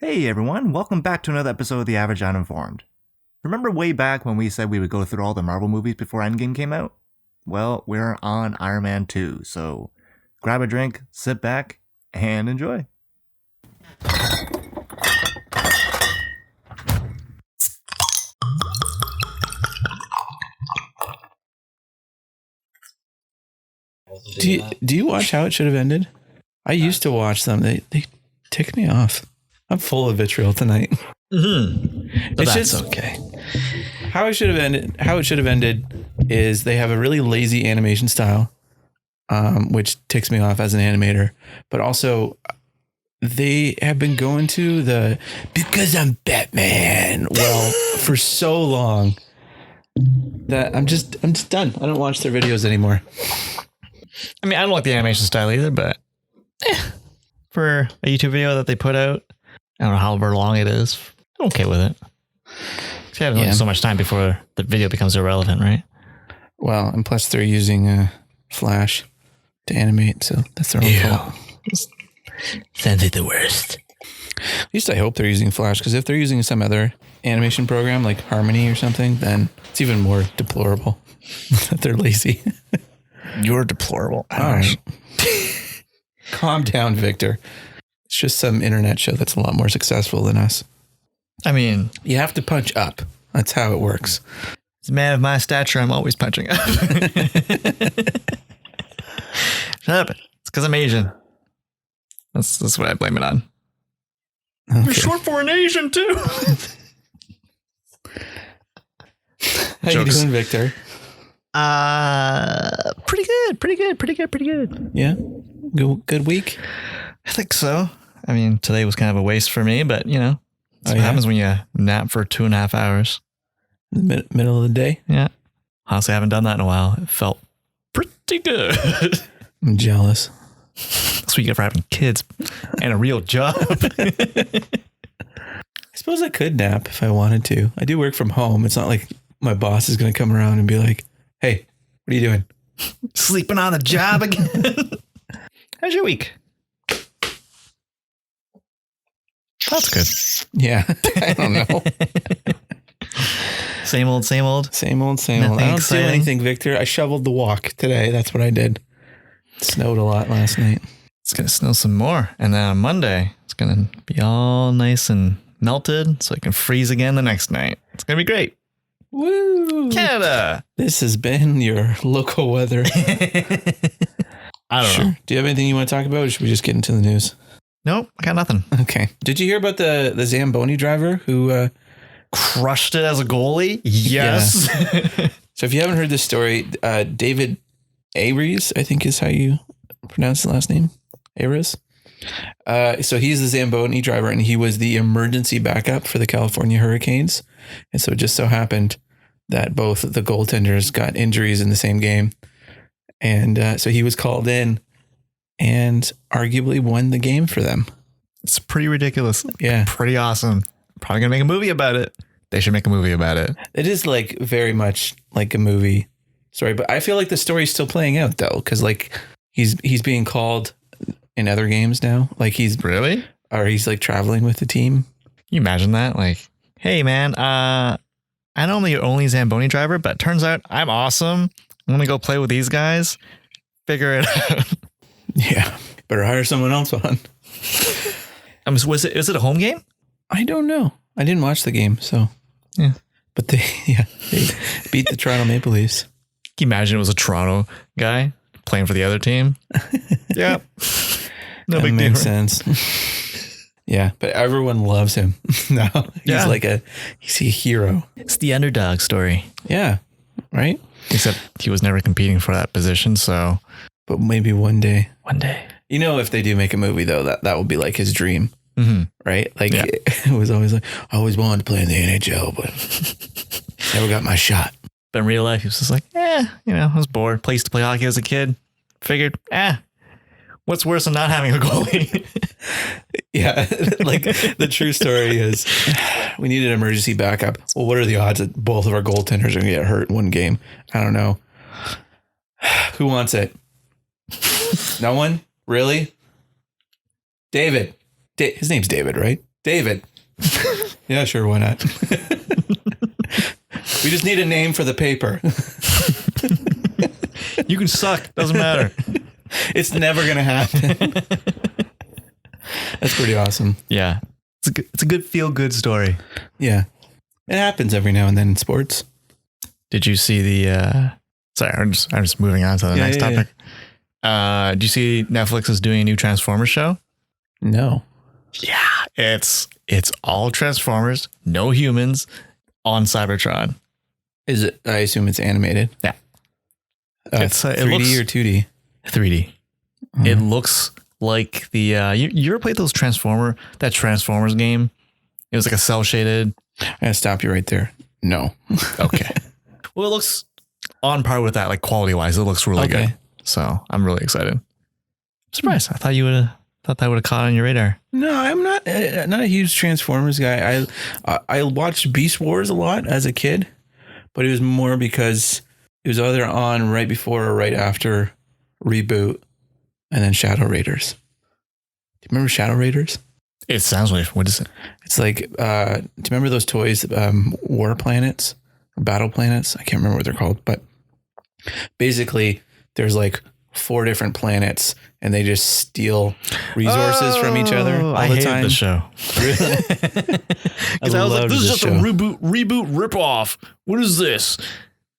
Hey everyone, welcome back to another episode of The Average Uninformed. Remember way back when we said we would go through all the Marvel movies before Endgame came out? Well, we're on Iron Man 2, so grab a drink, sit back, and enjoy. Do you watch How It Should Have Ended? I used to watch them. They tick me off. I'm full of vitriol tonight. Mm-hmm. It's just okay. How It Should Have Ended is they have a really lazy animation style, which ticks me off as an animator. But also, they have been going to the because I'm Batman for so long that I'm just done. I don't watch their videos anymore. I mean, I don't like the animation style either, but for a YouTube video that they put out, I don't know however long it is, I'm okay with it. You have only so much time before the video becomes irrelevant, right? Well, and plus they're using Flash to animate, so that's their own fault. Sounds like the worst. At least I hope they're using Flash, because if they're using some other animation program like Harmony or something, then it's even more deplorable that they're lazy. You're deplorable. All right. Calm down, Victor. It's just some internet show that's a lot more successful than us. I mean, you have to punch up. That's how it works. As a man of my stature, I'm always punching up. Shut up. It's because I'm Asian. That's what I blame it on. Okay. You're short for an Asian, too. How you doing, Victor? Pretty good. Yeah? Good week? I think so. I mean, today was kind of a waste for me, but you know, that's what happens when you nap for 2.5 hours. In the middle of the day? Yeah. Honestly, I haven't done that in a while. It felt pretty good. I'm jealous. That's what you get for having kids and a real job. I suppose I could nap if I wanted to. I do work from home. It's not like my boss is going to come around and be like, hey, what are you doing? Sleeping on the job again? How's your week? That's good. Yeah. I don't know. Same old. Same old. Nothing I don't exciting. do anything, Victor. I shoveled the walk today. That's what I did. It snowed a lot last night. It's going to snow some more. And then on Monday, it's going to be all nice and melted so it can freeze again the next night. It's going to be great. Woo! Canada. This has been your local weather. I don't know. Do you have anything you want to talk about, or should we just get into the news? Nope, I got nothing. Okay. Did you hear about the Zamboni driver who crushed it as a goalie? Yes. Yeah. So if you haven't heard this story, David Aries, I think is how you pronounce the last name. Aries. So he's the Zamboni driver, and he was the emergency backup for the California Hurricanes. And so it just so happened that both the goaltenders got injuries in the same game. And so he was called in and arguably won the game for them. It's pretty ridiculous. Yeah. Pretty awesome. Probably going to make a movie about it. They should make a movie about it. It is like very much like a movie story, but I feel like the story's still playing out though. Cause like he's being called in other games now. Like he's like traveling with the team. Can you imagine that? Like, hey man, I know I'm your only Zamboni driver, but turns out I'm awesome. I'm going to go play with these guys. Figure it out. Yeah. Better hire someone else on. Was it a home game? I don't know. I didn't watch the game, so yeah. But they beat the Toronto Maple Leafs. Can you imagine it was a Toronto guy playing for the other team? Yeah. No big deal. Makes sense. Yeah, but everyone loves him. No, he's a hero. It's the underdog story. Yeah. Right? Except he was never competing for that position, so. But maybe one day. One day. You know, if they do make a movie, though, that will be like his dream. Mm-hmm. Right? Like, it was always like, I always wanted to play in the NHL, but never got my shot. But in real life, he was just like, I was bored. Used to play hockey as a kid. Figured, what's worse than not having a goalie? Yeah. Like, the true story is we need an emergency backup. Well, what are the odds that both of our goaltenders are going to get hurt in one game? I don't know. Who wants it? No one? Really? David. His name's David, right? David. Yeah, sure. Why not? We just need a name for the paper. You can suck. Doesn't matter. It's never going to happen. That's pretty awesome. Yeah. It's a good feel good story. Yeah. It happens every now and then in sports. Did you see the sorry, I'm just moving on to the next topic. Did you see Netflix is doing a new Transformers show? No. Yeah. It's all Transformers, no humans on Cybertron. Is it? I assume it's animated. Yeah. It's 3D or 2D? 3D. Mm-hmm. It looks like the you ever played that Transformers game? It was like a cell shaded. I gotta stop you right there. No. Okay. Well, it looks on par with that, like quality wise. It looks really good. So I'm really excited. I'm surprised. I thought that would have caught on your radar. No, I'm not a huge Transformers guy. I watched Beast Wars a lot as a kid, but it was more because it was either on right before or right after Reboot, and then Shadow Raiders. Do you remember Shadow Raiders? It sounds weird. What is it? It's like, do you remember those toys, War Planets or Battle Planets? I can't remember what they're called, but basically there's like 4 different planets and they just steal resources from each other all I the hated time. The show. Because I was like, this is just a reboot ripoff. What is this?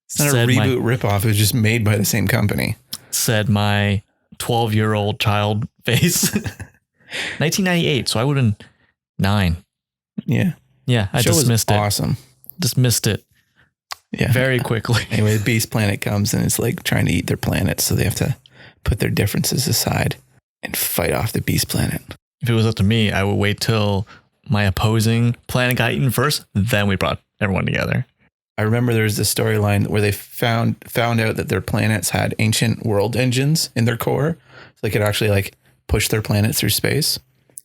It's not a reboot ripoff. It was just made by the same company. Said my 12-year-old child face. 1998, so I would have been 9. Yeah. Yeah, I dismissed it. Awesome. Dismissed it. Yeah. Very quickly. Anyway, the Beast Planet comes and it's like trying to eat their planet, so they have to put their differences aside and fight off the Beast Planet. If it was up to me, I would wait till my opposing planet got eaten first, then we brought everyone together. I remember there was this storyline where they found out that their planets had ancient world engines in their core. So they could actually like push their planet through space.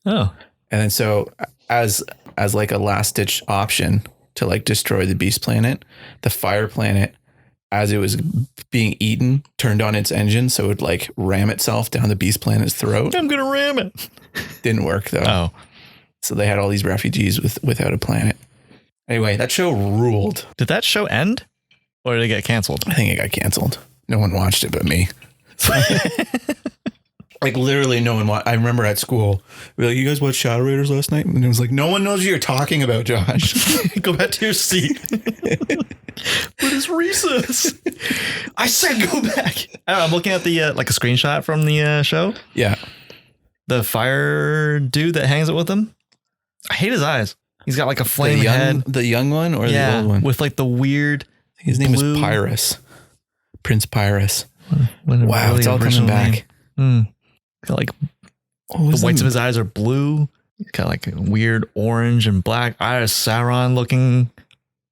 Oh. And then so as like a last ditch option to like destroy the Beast Planet, the Fire Planet, as it was being eaten, turned on its engine so it would like ram itself down the Beast Planet's throat. I'm going to ram it. Didn't work though. Oh. So they had all these refugees without a planet. Anyway, that show ruled. Did that show end or did it get canceled? I think it got canceled. No one watched it but me. Like literally no one watched. I remember at school, we were like, you guys watched Shadow Raiders last night? And it was like, no one knows what you're talking about, Josh. Go back to your seat. But it's recess. I said go back. I'm looking at the like a screenshot from the show. Yeah. The fire dude that hangs it with him. I hate his eyes. He's got like a flame head. The young one or the old one? With like the weird. I think his name is Pyrus. Prince Pyrus. Wow, really it's all coming back. Got like the whites of his eyes are blue. He's got like a weird orange and black iris, Sauron looking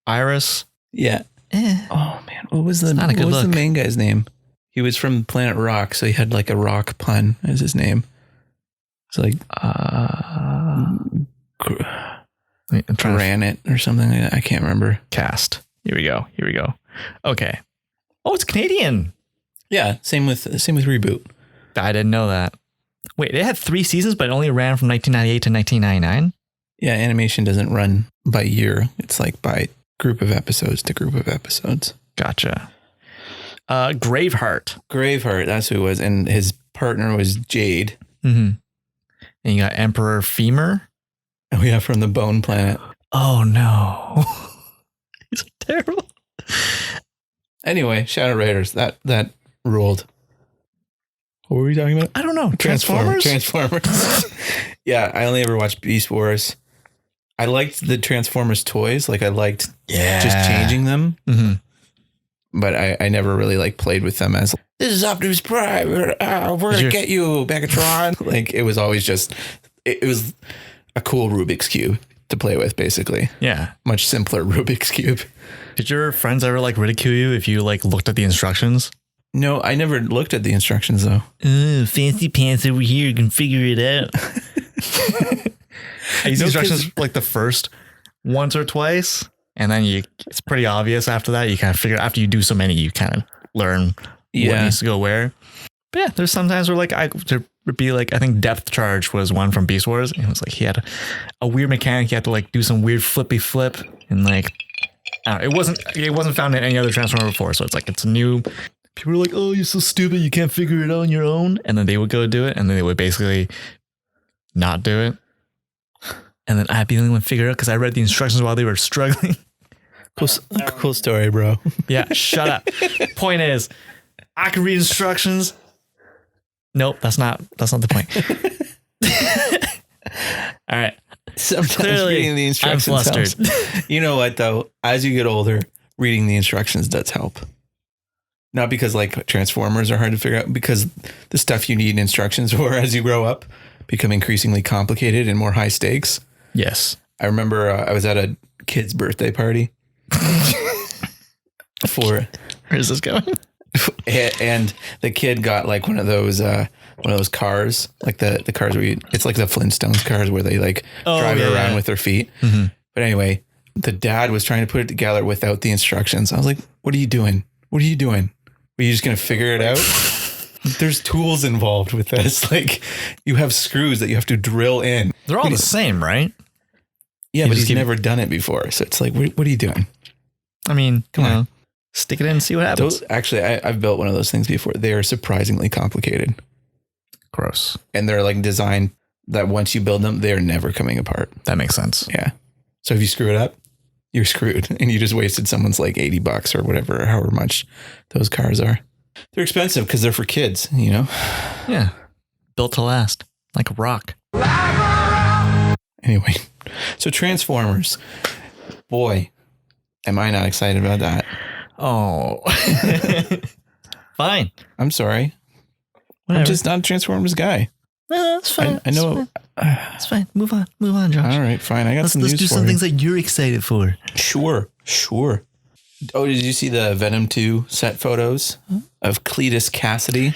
iris. Yeah. Oh man, what was the main guy's name? He was from Planet Rock, so he had like a rock pun as his name. It's like Granite or something. I can't remember. Cast. Here we go. Okay. Oh, it's Canadian. Yeah. Same with Reboot. I didn't know that. Wait, it had 3 seasons, but it only ran from 1998 to 1999? Yeah, animation doesn't run by year. It's like by group of episodes to group of episodes. Gotcha. Graveheart, that's who it was. And his partner was Jade. Mm-hmm. And you got Emperor Femur. Oh, yeah, from the Bone Planet. Oh, no. He's terrible. Anyway, Shadow Raiders, that ruled. What were we talking about? I don't know. Transformers? Yeah, I only ever watched Beast Wars. I liked the Transformers toys. Like I liked just changing them. Mm-hmm. But I never really like played with them as this is Optimus Prime. We're gonna get you, Megatron. Like it was always just it was a cool Rubik's Cube to play with, basically. Yeah. Much simpler Rubik's Cube. Did your friends ever like ridicule you if you like looked at the instructions? No, I never looked at the instructions though. Fancy pants over here, you can figure it out. I use instructions like the first once or twice, and then it's pretty obvious after that. You kind of figure after you do so many, you kind of learn what needs to go where. But yeah, there's sometimes where like be like, I think Depth Charge was one from Beast Wars. And it was like he had a weird mechanic. He had to like do some weird flippy flip, and like it wasn't found in any other Transformer before. So it's like it's new. People were like, "Oh, you're so stupid. You can't figure it out on your own." And then they would go do it, and then they would basically not do it. And then I'd be the only one to figure it out because I read the instructions while they were struggling. Cool story, bro. Yeah, shut up. Point is, I can read instructions. Nope, that's not the point. All right. Sometimes Clearly, reading the instructions I'm flustered. helps. You know what, though? As you get older, reading the instructions does help. Not because like Transformers are hard to figure out, because the stuff you need instructions for as you grow up become increasingly complicated and more high stakes. Yes. I remember I was at a kid's birthday party Where's this going? and the kid got like one of those cars, like the cars where it's like the Flintstones cars where they like drive it around with their feet. Mm-hmm. But anyway, the dad was trying to put it together without the instructions. I was like, what are you doing? What are you doing? Are you just going to figure it out? There's tools involved with this. Like you have screws that you have to drill in. They're all the same, right? Yeah, but he's never done it before. So it's like, what are you doing? I mean, come on. Stick it in and see what happens. Actually, I've built one of those things before. They are surprisingly complicated. Gross. And they're like designed that once you build them, they're never coming apart. That makes sense. Yeah. So if you screw it up, you're screwed. And you just wasted someone's like $80 or whatever, however much those cars are. They're expensive because they're for kids, you know? Yeah. Built to last. Like a rock. Anyway, so Transformers. Boy, am I not excited about that. Oh. Fine. I'm sorry. Whatever. I'm just not a Transformers guy. No, that's fine. I know. It's fine. Move on, Josh. All right, fine. I got some news for you. Let's do some things that you're excited for. Sure. Oh, did you see the Venom 2 set photos of Cletus Cassidy?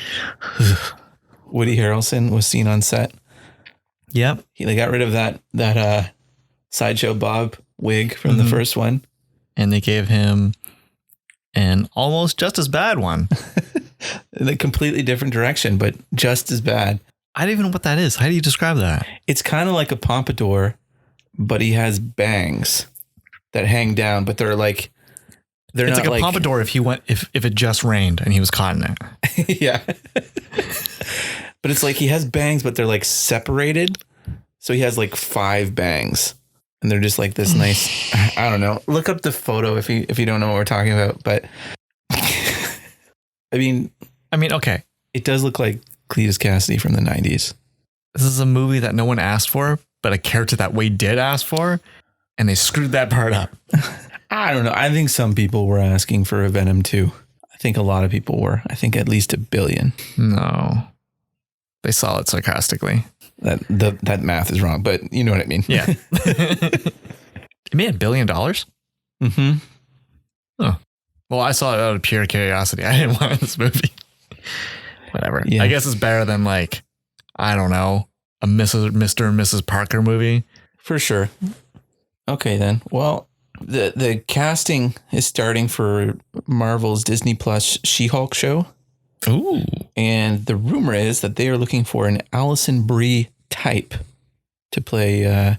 Woody Harrelson was seen on set. Yep. They got rid of that Sideshow Bob wig from the first one. And they gave him an almost just as bad one. In a completely different direction, but just as bad. I don't even know what that is. How do you describe that? It's kind of like a pompadour, but he has bangs that hang down, but they're like... It's like a pompadour if it just rained and he was caught in it. Yeah. But it's like he has bangs, but they're like separated. So he has like 5 bangs. And they're just like this nice, I don't know. Look up the photo if you don't know what we're talking about. But I mean, okay. It does look like Cletus Cassidy from the 90s. This is a movie that no one asked for, but a character that Wade did ask for. And they screwed that part up. I don't know. I think some people were asking for a Venom 2. I think a lot of people were. I think at least 1 billion. No. They saw it sarcastically. That math is wrong, but you know what I mean. Yeah. It made $1 billion? Mm-hmm. Oh. Well, I saw it out of pure curiosity. I didn't want this movie. Whatever. Yeah. I guess it's better than like, I don't know, a Mr. and Mrs. Parker movie. For sure. Okay, then. Well, the casting is starting for Marvel's Disney Plus She-Hulk show. Ooh. And the rumor is that they are looking for an Alison Brie type to play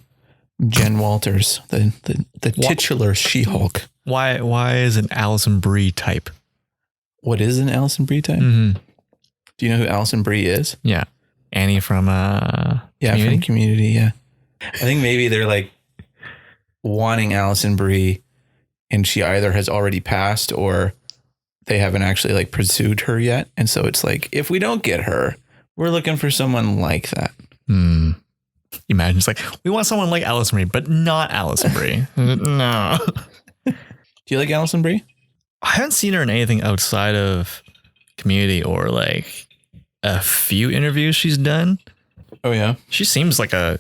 Jen Walters, the titular She-Hulk. Why is an Alison Brie type? What is an Alison Brie type? Mm-hmm. Do you know who Alison Brie is? Yeah. Annie from Community? From Community, yeah. I think maybe they're like wanting Alison Brie and she either has already passed or they haven't actually like pursued her yet. And so it's like, if we don't get her, we're looking for someone like that. Imagine it's like, we want someone like Alison Brie, but not Alison Brie. No. Do you like Alison Brie? I haven't seen her in anything outside of Community or like a few interviews she's done. Oh, yeah. She seems like a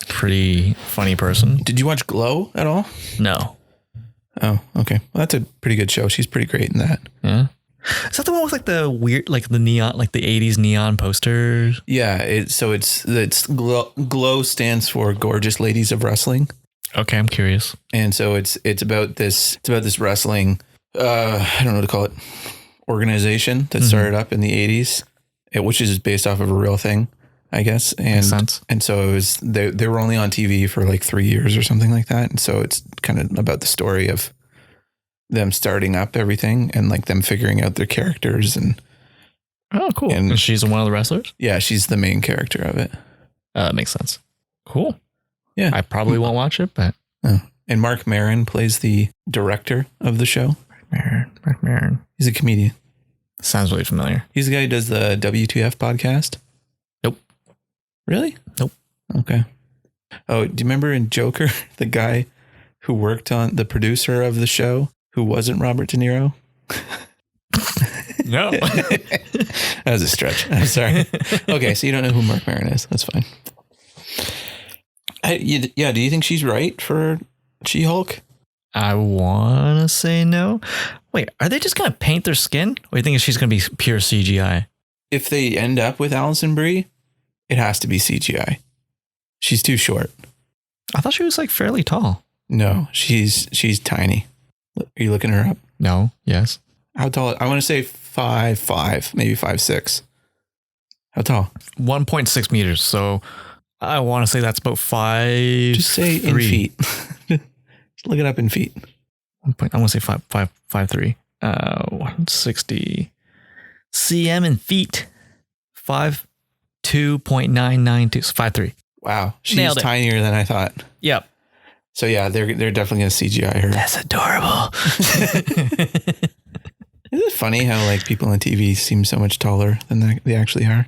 pretty funny person. Did you watch Glow at all? No. Oh, okay. Well, that's a pretty good show. She's pretty great in that. Yeah. Is that the one with like the weird, like the neon, like the 80s neon posters? Yeah. It's Glow stands for Gorgeous Ladies of Wrestling. Okay, I'm curious. And so it's about this wrestling, I don't know what to call it, organization that started up in the 80s, which is based off of a real thing. I guess. Makes sense. And so it was, they were only on TV for like 3 years or something like that. And so it's kind of about the story of them starting up everything and like them figuring out their characters. And oh, cool. And she's one of the wrestlers? Yeah, she's the main character of it. That makes sense. Cool. Yeah. I probably won't watch it, but. Oh. And Mark Maron plays the director of the show. Mark Maron. He's a comedian. Sounds really familiar. He's the guy who does the WTF podcast. Nope. Really? Nope. Okay. Oh, do you remember in Joker, the guy who worked on the producer of the show who wasn't Robert De Niro? No. That was a stretch. I'm sorry. Okay, so you don't know who Mark Maron is. That's fine. Yeah, do you think she's right for She-Hulk? I want to say no. Wait, are they just going to paint their skin? Or do you think she's going to be pure CGI? If they end up with Alison Brie, it has to be CGI. She's too short. I thought she was like fairly tall. No, she's tiny. Are you looking her up? No. Yes. How tall? I want to say 5'5", maybe 5'6". How tall? 1.6 meters. So I want to say that's about 5. Just say in feet. Just look it up in feet. I want to say 5'3". 160 cm in feet. 5'2.992. So 5'3". Wow, she's tinier than I thought. Yep. So yeah, they're definitely gonna CGI her. That's adorable. Isn't it funny how like people on TV seem so much taller than they actually are?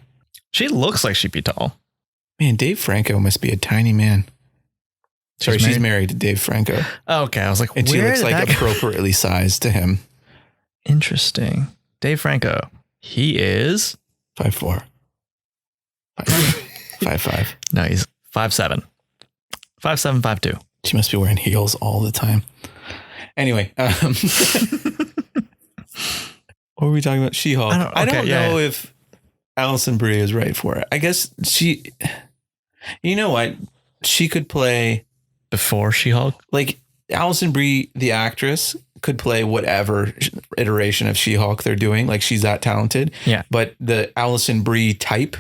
She looks like she'd be tall. Man, Dave Franco must be a tiny man. Sorry, she's married to Dave Franco. Oh, okay, I was like, and she looks like appropriately sized to him. Interesting. Dave Franco. He is 5'4". 5'5". No, he's 5'7". 5'7", 5'2". She must be wearing heels all the time. Anyway, what were we talking about? She-Hulk. I don't know if Alison Brie is right for it. I guess you know what? She could play before She-Hulk. Like Alison Brie, the actress, could play whatever iteration of She-Hulk they're doing. Like she's that talented. Yeah. But the Alison Brie type,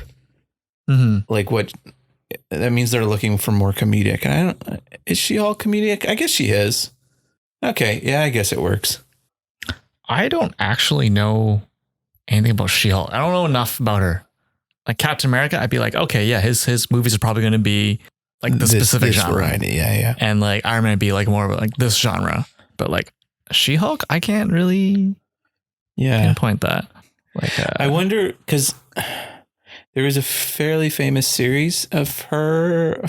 like what that means they're looking for more comedic. And is She-Hulk comedic? I guess she is. Okay. Yeah, I guess it works. I don't actually know anything about She-Hulk. I don't know enough about her. Like Captain America, I'd be like, okay, yeah, his movies are probably going to be like the specific genre. Variety, yeah. And like Iron Man would be like more of like this genre. But like She-Hulk, I can't really pinpoint that. Like I wonder, because there was a fairly famous series of her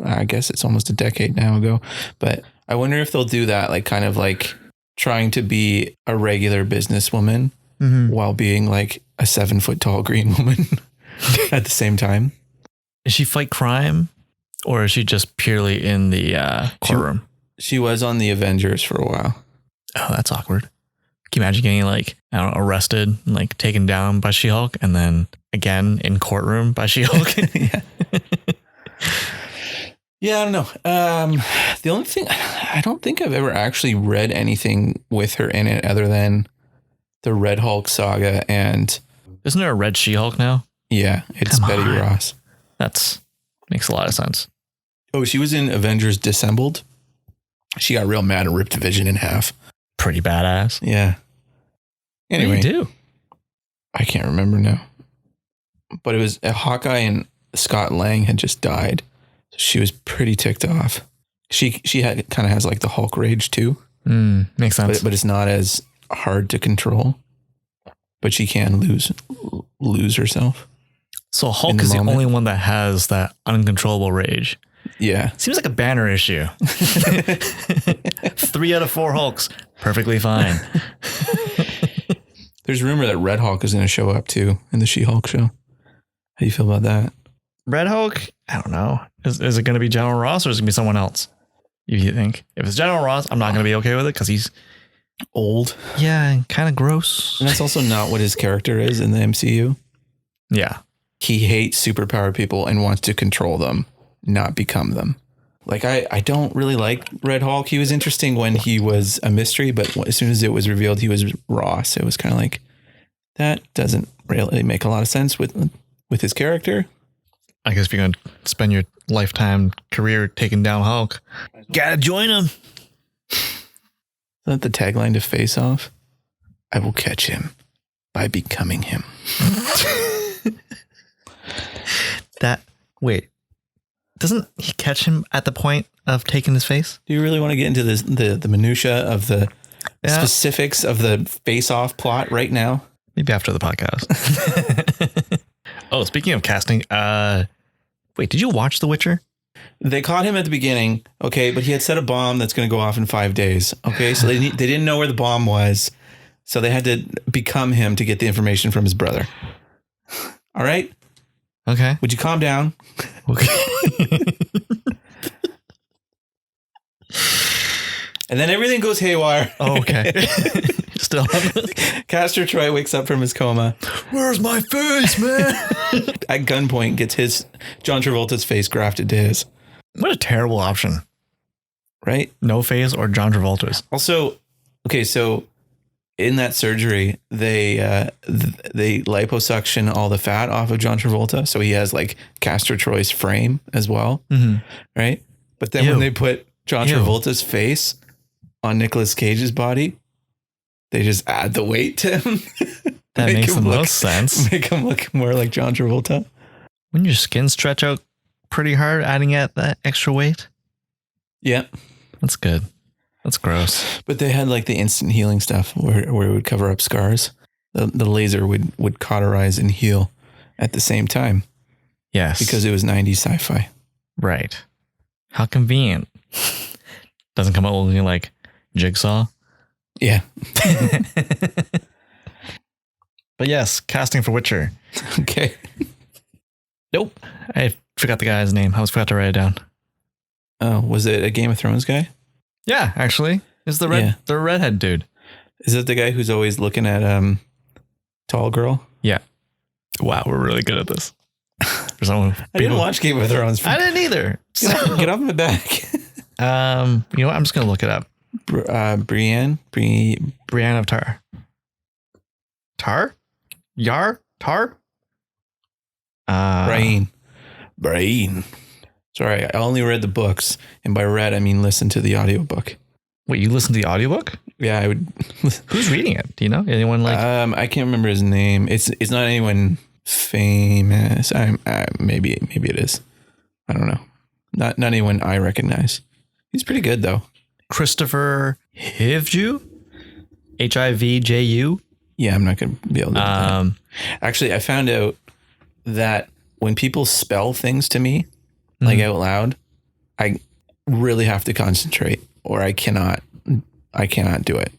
I guess it's almost a decade now ago, but I wonder if they'll do that, like kind of like trying to be a regular businesswoman while being like a 7-foot tall green woman at the same time. Does she fight crime or is she just purely in the courtroom? She was on the Avengers for a while. Oh, that's awkward. Can you imagine getting like, I don't know, arrested and like taken down by She-Hulk and then again in courtroom by She-Hulk? Yeah, I don't know. The only thing, I don't think I've ever actually read anything with her in it other than the Red Hulk saga. And isn't there a Red She-Hulk now? Yeah, it's Betty Ross. That's makes a lot of sense. Oh, she was in Avengers Disassembled. She got real mad and ripped Vision in half. Pretty badass. Yeah. Anyway, what do you do? I can't remember now. But it was Hawkeye and Scott Lang had just died. She was pretty ticked off. She kind of has like the Hulk rage too. Makes sense. But it's not as hard to control. But she can lose herself. So Hulk is the only one that has that uncontrollable rage. Yeah. Seems like a banner issue. 3 out of 4 Hulks. Perfectly fine. There's rumor that Red Hulk is going to show up too in the She-Hulk show. How do you feel about that? Red Hulk? I don't know. Is it going to be General Ross or is it going to be someone else? You think? If it's General Ross, I'm not going to be okay with it because he's old. Yeah, kind of gross. And that's also not what his character is in the MCU. Yeah. He hates superpowered people and wants to control them, not become them. Like, I don't really like Red Hulk. He was interesting when he was a mystery, but as soon as it was revealed he was Ross, it was kind of like, that doesn't really make a lot of sense with his character. I guess if you're going to spend your lifetime career taking down Hulk, gotta join him. Isn't that the tagline to Face Off? I will catch him by becoming him. Wait, doesn't he catch him at the point of taking his face? Do you really want to get into this, the minutia of the specifics of the Face Off plot right now? Maybe after the podcast. Oh, speaking of casting, wait, did you watch The Witcher? They caught him at the beginning, okay, but he had set a bomb that's going to go off in 5 days, okay? So they didn't know where the bomb was, so they had to become him to get the information from his brother. All right? Okay. Would you calm down? Okay. And then everything goes haywire. Oh, okay. Still. Castor Troy wakes up from his coma. Where's my face, man? At gunpoint, gets John Travolta's face grafted to his. What a terrible option. Right? No face or John Travolta's. Also, okay, so in that surgery, they liposuction all the fat off of John Travolta. So he has like Castor Troy's frame as well. Mm-hmm. Right? But then when they put John Travolta's face on Nicolas Cage's body, they just add the weight to him. That makes the most sense. Make him look more like John Travolta. Wouldn't your skin stretch out pretty hard adding at that extra weight? Yeah. That's good. That's gross. But they had like the instant healing stuff where it would cover up scars. The laser would cauterize and heal at the same time. Yes. Because it was 90s sci-fi. Right. How convenient. Doesn't come out looking like Jigsaw. Yeah. But yes, casting for Witcher. Okay. Nope. I forgot the guy's name. I almost forgot to write it down. Oh, was it a Game of Thrones guy? Yeah, actually. It's the redhead dude. Is it the guy who's always looking at Tall Girl? Yeah. Wow, we're really good at this. For someone, I didn't watch Game of Thrones. I didn't either. Get off my back. You know what? I'm just gonna look it up. Brienne of Tar. Tar? Brienne. Sorry, I only read the books, and by read I mean listen to the audiobook. Wait, you listened to the audiobook? Yeah, I would. Who's reading it? Do you know? Anyone like? I can't remember his name. It's not anyone famous. Maybe it is. I don't know. Not anyone I recognize. He's pretty good though. Christopher Hivju? Hivju? Yeah, I'm not going to be able to do that. Actually, I found out that when people spell things to me, like out loud, I really have to concentrate or I cannot do it.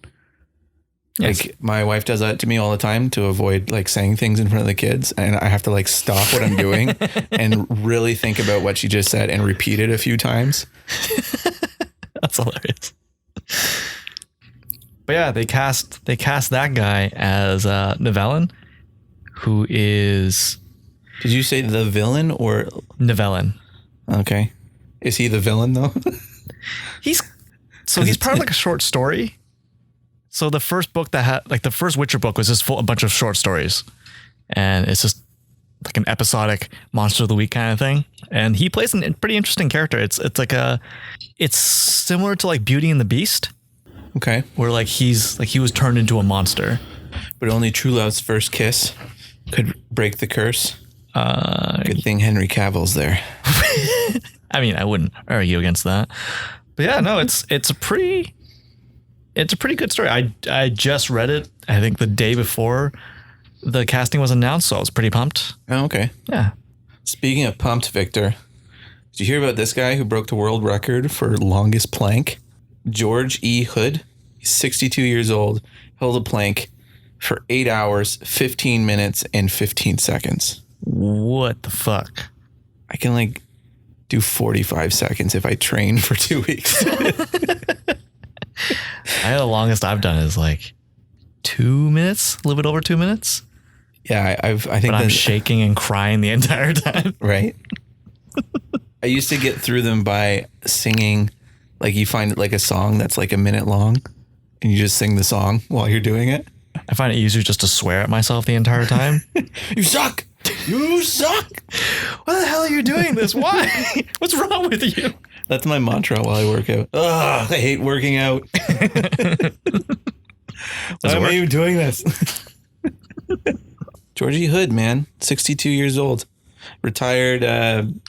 Yes. Like my wife does that to me all the time to avoid like saying things in front of the kids. And I have to like stop what I'm doing and really think about what she just said and repeat it a few times. That's hilarious. But yeah, they cast that guy as Nivellen, who is. Did you say the villain or Nivellen? Okay, is he the villain though? He's part of like a short story. So the first book that had like the first Witcher book was just a bunch of short stories, and it's just like an episodic monster of the week kind of thing. And he plays a pretty interesting character. It's similar to like Beauty and the Beast. Okay. Where like he was turned into a monster. But only true love's first kiss could break the curse. Good thing Henry Cavill's there. I mean, I wouldn't argue against that. But yeah, no, it's a pretty good story. I just read it, I think the day before the casting was announced, so I was pretty pumped. Oh, okay. Yeah. Speaking of pumped, Victor, did you hear about this guy who broke the world record for longest plank? George E. Hood, he's 62 years old, held a plank for 8 hours, 15 minutes, and 15 seconds. What the fuck? I can like do 45 seconds if I train for 2 weeks. The longest I've done is like 2 minutes, a little bit over 2 minutes. Yeah, I think I'm shaking and crying the entire time. Right. I used to get through them by singing. Like you find like a song that's like a minute long and you just sing the song while you're doing it. I find it easier just to swear at myself the entire time. You suck. You suck. Why the hell are you doing this? Why? What's wrong with you? That's my mantra while I work out. Ugh, I hate working out. Why am I even doing this? Georgie Hood, man, 62 years old, retired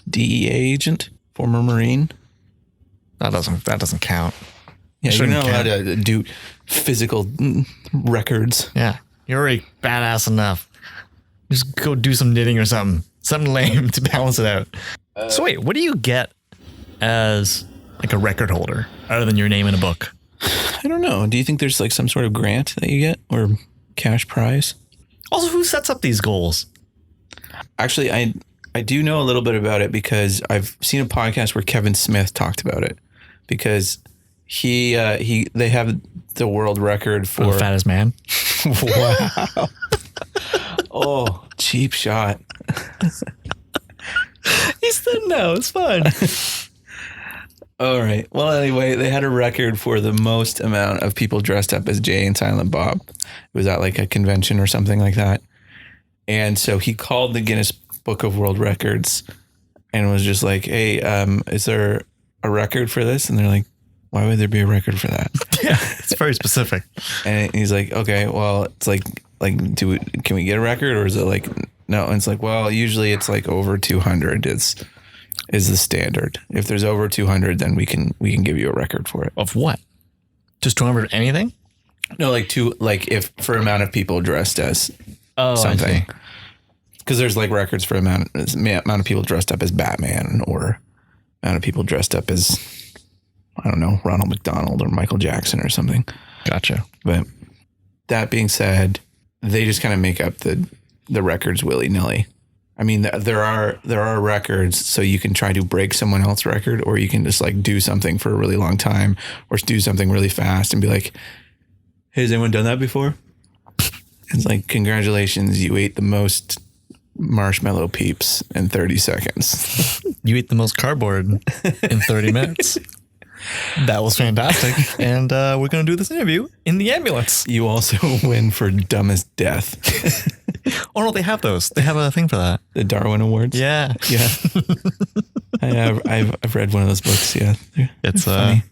DEA agent, former Marine. That doesn't count. Yeah, you're not allowed to do physical records. Yeah, you're already badass enough. Just go do some knitting or something lame to balance it out. So wait, what do you get as like a record holder other than your name in a book? I don't know. Do you think there's like some sort of grant that you get or cash prize? Also, who sets up these goals? Actually, I do know a little bit about it because I've seen a podcast where Kevin Smith talked about it, because they have the world record for the fattest man. Wow. Oh, cheap shot. He said no, it's fun. All right. Well, anyway, they had a record for the most amount of people dressed up as Jay and Silent Bob. It was at like a convention or something like that. And so he called the Guinness Book of World Records and was just like, hey, is there a record for this? And they're like, why would there be a record for that? Yeah, it's very specific. And he's like, okay, well, it's like, can we get a record, or is it like, no? And it's like, well, usually it's like over 200 is the standard. If there's over 200, then we can give you a record for it. Of what? Just 200 anything? No, like if for amount of people dressed as something. Because there's like records for amount of people dressed up as Batman, or amount of people dressed up as, I don't know, Ronald McDonald or Michael Jackson or something. Gotcha. But that being said, they just kind of make up the records willy-nilly. I mean, there are records, so you can try to break someone else's record, or you can just like do something for a really long time, or do something really fast and be like, hey, has anyone done that before? It's like, congratulations, you ate the most marshmallow peeps in 30 seconds. You ate the most cardboard in 30 minutes. That was fantastic. And we're going to do this interview in the ambulance. You also win for dumbest death. Oh, no, they have those. They have a thing for that. The Darwin Awards? Yeah. Yeah. I've read one of those books, yeah. It's funny.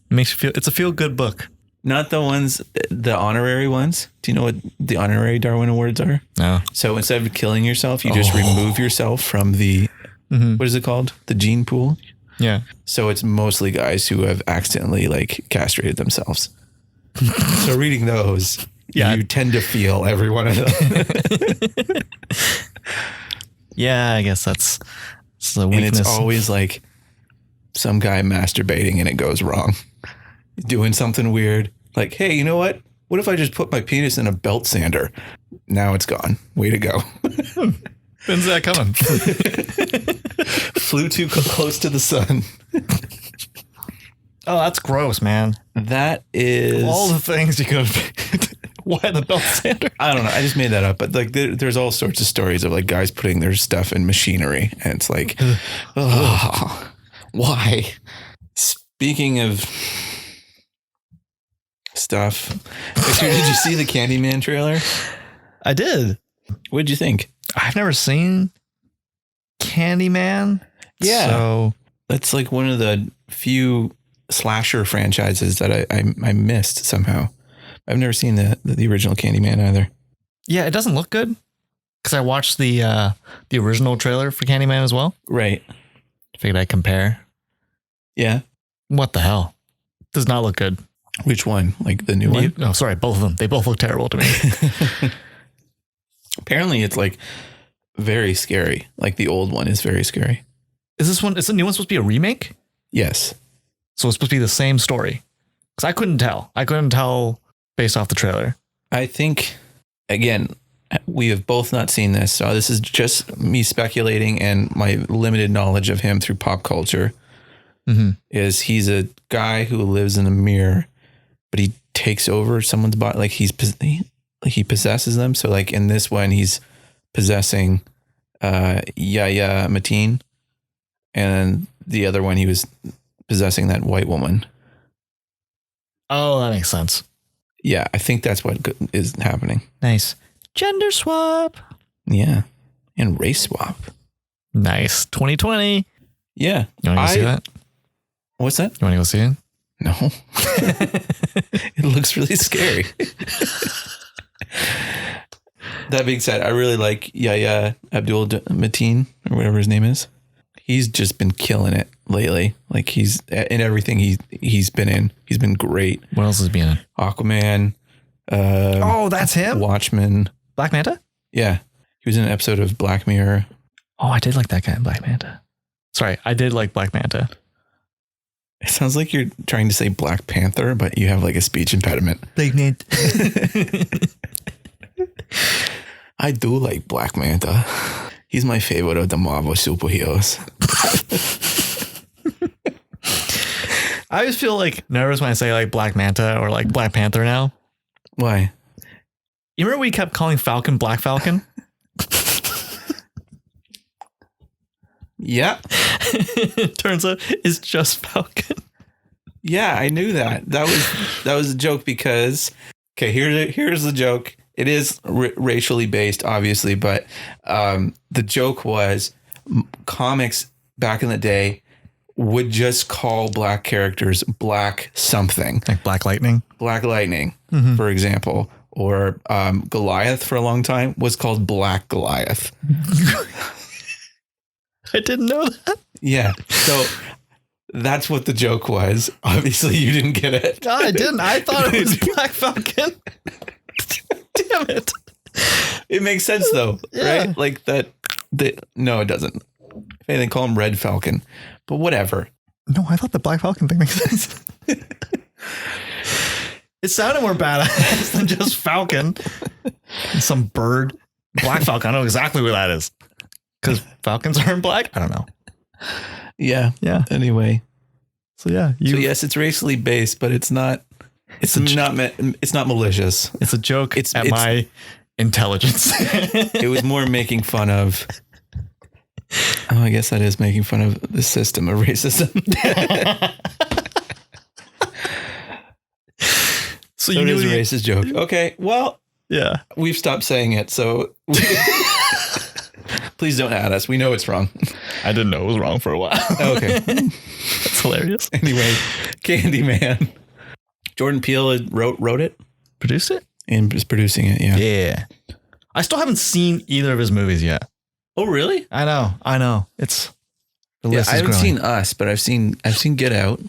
Makes you feel, it's a feel-good book. Not the ones, the honorary ones. Do you know what the honorary Darwin Awards are? No. So instead of killing yourself, you just remove yourself from the, what is it called? The gene pool? Yeah. So it's mostly guys who have accidentally like castrated themselves. So reading those, you tend to feel every one of them. Yeah, I guess that's the weakness. And it's always like some guy masturbating and it goes wrong. Doing something weird. Like, hey, you know what? What if I just put my penis in a belt sander? Now it's gone. Way to go. When's that coming? Flew too close to the sun. Oh, that's gross, man. That is all the things you could have. Why the belt sander? I don't know. I just made that up. But like, there's all sorts of stories of like guys putting their stuff in machinery, and it's like, oh, why? Speaking of stuff, Victor, did you see the Candyman trailer? I did. What did you think? I've never seen Candyman. Yeah. So that's like one of the few slasher franchises that I missed somehow. I've never seen the original Candyman either. Yeah, it doesn't look good because I watched the original trailer for Candyman as well. Right. Figured I'd compare. Yeah. What the hell? Does not look good. Which one? Like the new one? No, sorry, both of them. They both look terrible to me. Apparently it's like very scary. Like the old one is very scary. Is the new one supposed to be a remake? Yes. So it's supposed to be the same story? Because I couldn't tell based off the trailer. I think, again, we have both not seen this. So this is just me speculating and my limited knowledge of him through pop culture. Mm-hmm. Is he's a guy who lives in a mirror, but he takes over someone's body. Like he possesses them. So like in this one, he's possessing Yahya Mateen, and the other one he was possessing that white woman. Oh, that makes sense. Yeah, I think that's what is happening. Nice. Gender swap. Yeah. and race swap. Nice. 2020. Yeah. You want to go see that? What's that? You want to go see it? No. It looks really scary. That being said, I really like Yahya Abdul Mateen or whatever his name is. He's just been killing it lately. Like he's in everything he's been in. He's been great. What else is being in? Aquaman. Oh, that's him? Watchmen. Black Manta? Yeah. He was in an episode of Black Mirror. Oh, I did like that guy in Black Manta. Sorry, I did like Black Manta. It sounds like you're trying to say Black Panther, but you have like a speech impediment. Black Manta. I do like Black Manta. He's my favorite of the Marvel superheroes. I always feel like nervous when I say like Black Manta or like Black Panther now. Why? You remember we kept calling Falcon Black Falcon? Yeah. Turns out it's just Falcon. Yeah, I knew that. That was a joke because, okay, here's the joke. It is racially based, obviously, but the joke was comics back in the day would just call black characters Black something. Like Black Lightning? Black Lightning, for example. Or Goliath for a long time was called Black Goliath. I didn't know that. Yeah. So that's what the joke was. Obviously, you didn't get it. No, I didn't. I thought it was Black Falcon. Damn it. It makes sense, though, Yeah. right? Like that. No, it doesn't. If anything, call him Red Falcon. But whatever. No, I thought the Black Falcon thing makes sense. It sounded more badass than just Falcon. Some bird. Black Falcon. I know exactly what that is. Because falcons aren't black? I don't know. Yeah. Yeah. Anyway. So yeah. So yes, it's racially based, but it's not. It's not malicious. It's a joke It's my intelligence. It was more making fun of. Oh, I guess that is making fun of the system of racism. So it is a racist joke. Okay, well, yeah, we've stopped saying it, so please don't add us. We know it's wrong. I didn't know it was wrong for a while. Okay, that's hilarious. Anyway, Candyman. Jordan Peele wrote it, produced it, and is producing it. Yeah. Yeah. I still haven't seen either of his movies yet. Oh, really? I know. It's the list I is haven't growing. seen Us, but I've seen Get Out.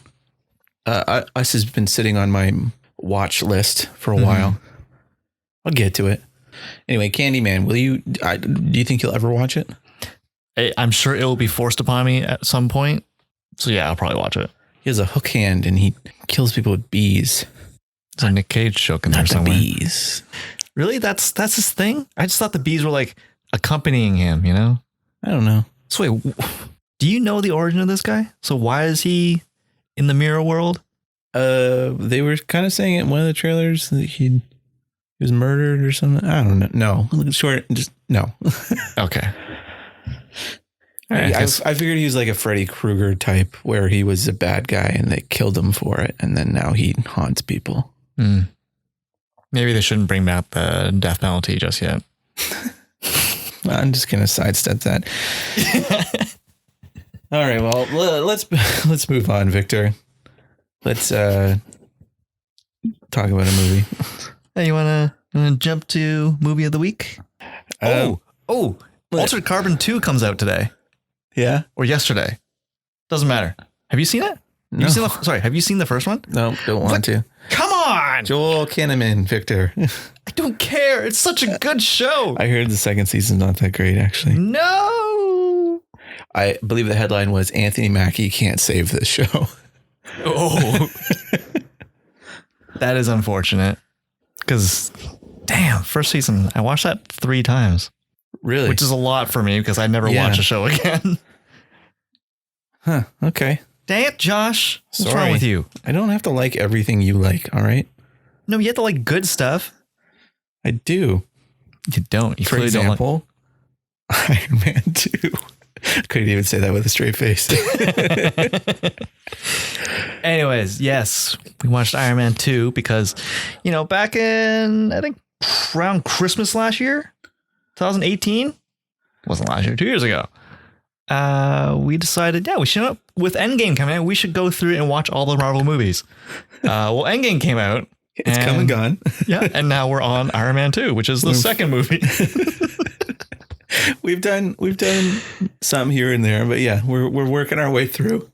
Us has been sitting on my watch list for a while. I'll get to it. Anyway, Candyman, will you? Do you think you'll ever watch it? I'm sure it will be forced upon me at some point. So yeah, I'll probably watch it. He has a hook hand and he kills people with bees. There's a Nick Cage joke in there Not the somewhere. bees. Really? That's his thing? I just thought the bees were like accompanying him, you know? I don't know. So wait, do you know the origin of this guy? So why is he in the mirror world? They were kind of saying it in one of the trailers that he was murdered or something. I don't know. No, short, just no. Okay. All right, I figured he was like a Freddy Krueger type where he was a bad guy and they killed him for it. And then now he haunts people. Maybe they shouldn't bring back the death penalty just yet. I'm just going to sidestep that. All right. Well, let's move on, Victor. Let's talk about a movie. Hey, you wanna jump to movie of the week? Altered Carbon 2 comes out today. Yeah. Or yesterday. Doesn't matter. Have you seen it? No. Have you seen the first one? No, don't want to. Come on! Joel Kinnaman, Victor. I don't care. It's such a good show. I heard the second season's not that great, actually. No! I believe the headline was Anthony Mackie can't save this show. Oh. That is unfortunate. Because, damn, first season, I watched that 3 times. Really? Which is a lot for me because I never watch a show again. Huh. Okay. Dang it, Josh. What's Sorry. wrong with you? I don't have to like everything you like, all right? No, you have to like good stuff. I do. You don't. You For clearly don't example, Iron Man 2. Couldn't even say that with a straight face. Anyways, yes, we watched Iron Man 2 because, back in, I think, around Christmas last year, 2018, wasn't last year, 2 years ago, we decided, we should, with Endgame coming out, we should go through and watch all the Marvel movies. Well, Endgame came out. It's come and gone. Yeah. And now we're on Iron Man 2, which is the second movie. We've done some here and there, but yeah, we're working our way through.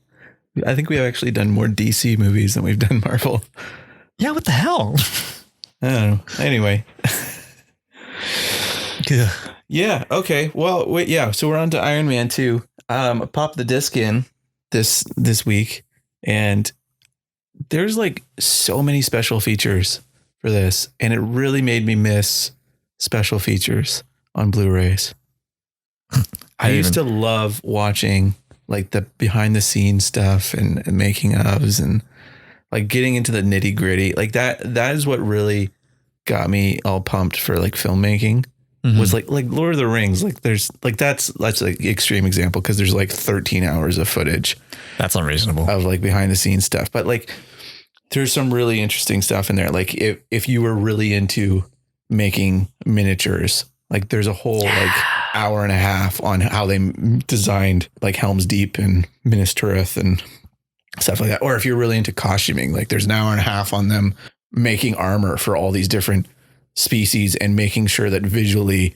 I think we have actually done more DC movies than we've done Marvel. Yeah, what the hell? I don't know. Anyway. Yeah. Okay. Well, wait. Yeah. So we're on to Iron Man 2. I popped the disc in this week, and there's like so many special features for this, and it really made me miss special features on Blu-rays. I used to love watching like the behind the scenes stuff and making ofs and like getting into the nitty gritty. Like that is what really got me all pumped for like filmmaking. Was like Lord of the Rings. Like there's like that's like extreme example because there's like 13 hours of footage. That's unreasonable. Of like behind the scenes stuff. But like there's some really interesting stuff in there. Like if you were really into making miniatures, like there's a whole like hour and a half on how they designed like Helm's Deep and Minas Tirith and stuff like that. Or if you're really into costuming, like there's an hour and a half on them making armor for all these different species and making sure that visually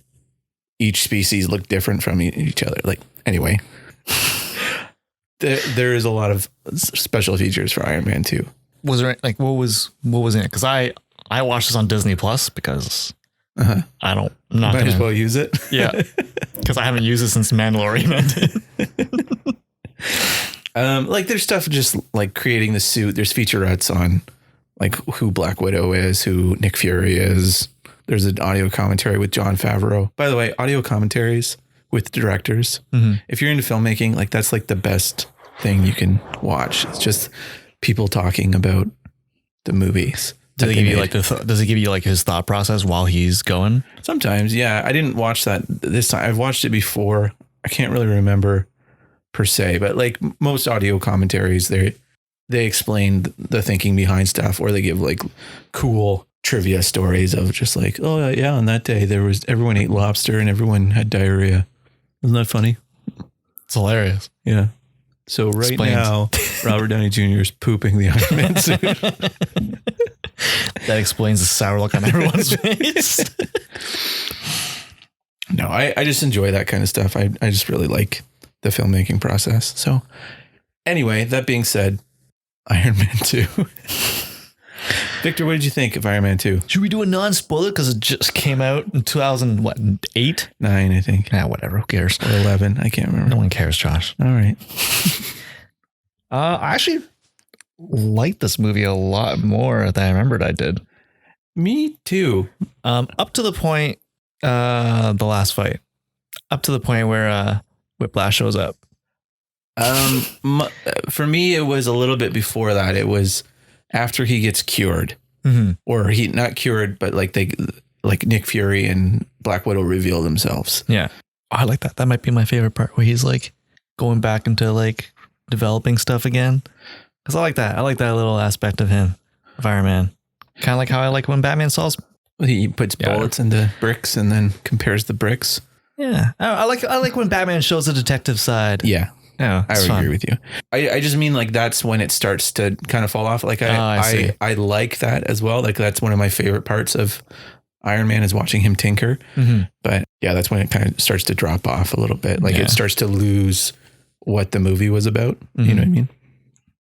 each species look different from each other. Like anyway, there is a lot of special features for Iron Man 2. Was there like what was in it? Because I watched this on Disney Plus because I'm not might as well use it. Yeah, because I haven't used it since Mandalorian. Like there's stuff just like creating the suit. There's featurettes on like who Black Widow is, who Nick Fury is. There's an audio commentary with Jon Favreau. By the way, audio commentaries with directors. If you're into filmmaking, like that's like the best thing you can watch. It's just people talking about the movies. Does it give you like does it give you like his thought process while he's going? Sometimes, yeah. I didn't watch that this time. I've watched it before. I can't really remember per se, but like most audio commentaries, they explain the thinking behind stuff, or they give like cool trivia stories of just like, oh yeah, on that day everyone ate lobster and everyone had diarrhea. Isn't that funny? It's hilarious. Yeah. So right now, Robert Downey Jr. is pooping the Iron Man suit. That explains the sour look on everyone's face. No, I just enjoy that kind of stuff. I just really like the filmmaking process. So anyway, that being said, Iron Man 2. Victor, what did you think of Iron Man 2? Should we do a non-spoiler because it just came out in 2008? 9, I think. Yeah, whatever. Who cares? Or 11. I can't remember. No one cares, Josh. All right. I actually liked this movie a lot more than I remembered I did. Me too. Up to the point, the last fight. Up to the point where Whiplash shows up. For me, it was a little bit before that. It was after he gets cured, or he not cured, but like Nick Fury and Black Widow reveal themselves. Yeah. Oh, I like that. That might be my favorite part where he's like going back into like developing stuff again. Cause I like that. I like that little aspect of him, of Iron Man. Kind of like how I like when Batman solves. He puts bullets into bricks and then compares the bricks. Yeah. I like when Batman shows the detective side. Yeah. Yeah, I would agree with you. I just mean like that's when it starts to kind of fall off. Like I like that as well. Like that's one of my favorite parts of Iron Man is watching him tinker. But yeah, that's when it kind of starts to drop off a little bit. Like it starts to lose what the movie was about. You know what I mean?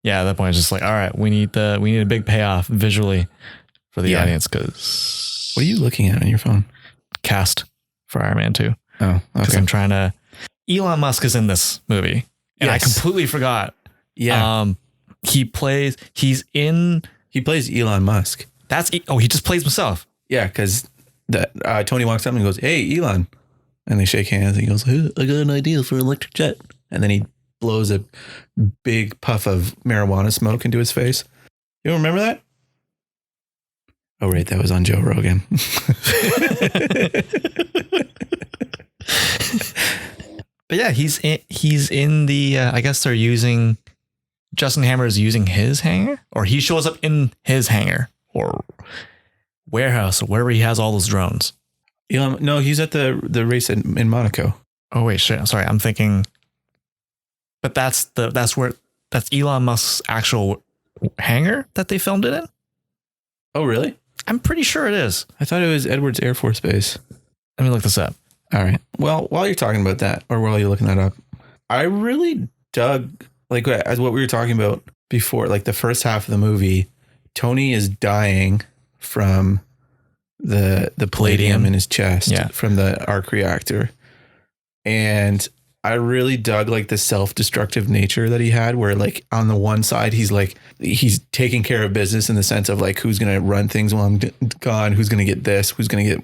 Yeah, at that point it's just like, all right, we need a big payoff visually for the audience. Because what are you looking at on your phone? Cast for Iron Man 2. Oh, okay. Because I'm trying to. Elon Musk is in this movie. And I completely forgot. Yeah. He plays Elon Musk. He just plays himself. Yeah, because Tony walks up and goes, "Hey, Elon," and they shake hands. And he goes, "Hey, I got an idea for an electric jet," and then he blows a big puff of marijuana smoke into his face. You don't remember that? Oh, right, that was on Joe Rogan. But yeah, he's in the. I guess they're using. Justin Hammer is using his hangar, or he shows up in his hangar or warehouse or wherever he has all those drones. No, he's at the race in Monaco. Oh wait, shit. I'm sorry. I'm thinking, but that's Elon Musk's actual hangar that they filmed it in. Oh, really? I'm pretty sure it is. I thought it was Edwards Air Force Base. Let me look this up. All right. Well, while you're talking about that, or while you're looking that up, I really dug, like, as what we were talking about before, like the first half of the movie, Tony is dying from the palladium in his chest from the arc reactor. And I really dug like the self-destructive nature that he had, where like on the one side, he's taking care of business in the sense of like, who's going to run things while I'm gone? Who's going to get this? Who's going to get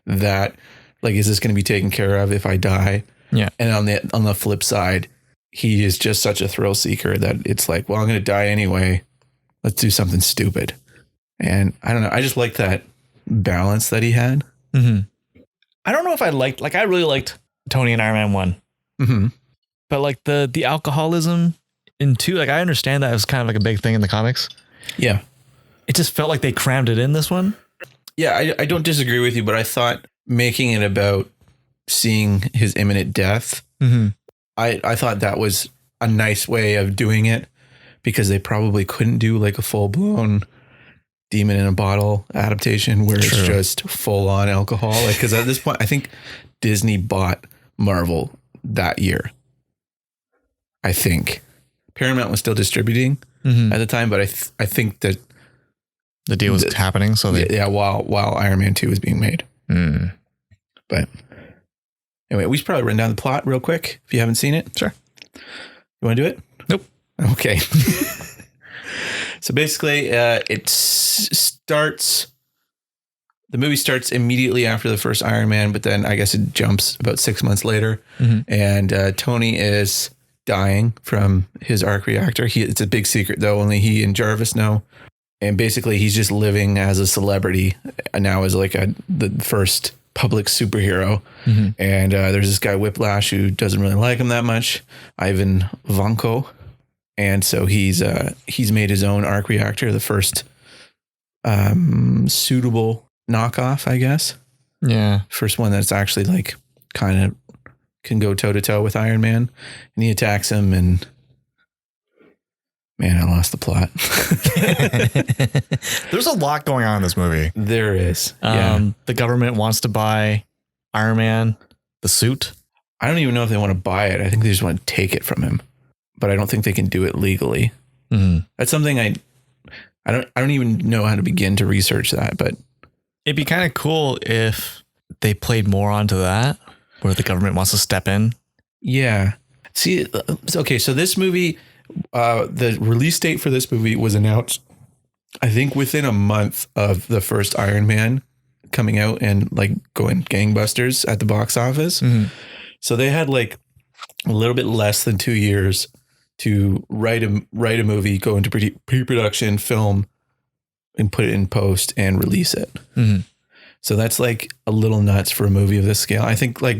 that? Like, is this going to be taken care of if I die? Yeah. And on the flip side, he is just such a thrill seeker that it's like, well, I'm going to die anyway. Let's do something stupid. And I don't know. I just like that balance that he had. Mm-hmm. I don't know if I really liked Tony in Iron Man 1. Mm-hmm. But like the alcoholism in 2, like I understand that was kind of like a big thing in the comics. Yeah. It just felt like they crammed it in this one. Yeah, I don't disagree with you, but I thought making it about seeing his imminent death, I thought that was a nice way of doing it, because they probably couldn't do like a full-blown demon in a bottle adaptation where it's just full-on alcohol. Like, because at this point, I think Disney bought Marvel that year. I think Paramount was still distributing at the time, but I think that the deal was happening. So while Iron Man 2 was being made. But anyway, we should probably run down the plot real quick if you haven't seen it. Sure. You want to do it? Nope. Okay. So basically, the movie starts immediately after the first Iron Man, but then I guess it jumps about 6 months later, and Tony is dying from his arc reactor. It's a big secret though, only he and Jarvis know. And basically he's just living as a celebrity now, as like the first public superhero. And there's this guy Whiplash who doesn't really like him that much, Ivan Vanko. And so he's made his own arc reactor, the first suitable knockoff, I guess. Yeah. First one that's actually like kind of can go toe to toe with Iron Man. And he attacks him, and man, I lost the plot. There's a lot going on in this movie. There is. Yeah. The government wants to buy Iron Man, the suit. I don't even know if they want to buy it. I think they just want to take it from him, but I don't think they can do it legally. That's something I don't even know how to begin to research that, but it'd be kind of cool if they played more onto that, where the government wants to step in. Yeah. See, okay. So this movie, the release date for this movie was announced, I think, within a month of the first Iron Man coming out and like going gangbusters at the box office. So they had like a little bit less than 2 years to write a movie, go into pre-production, film, and put it in post and release it. So that's like a little nuts for a movie of this scale. I think like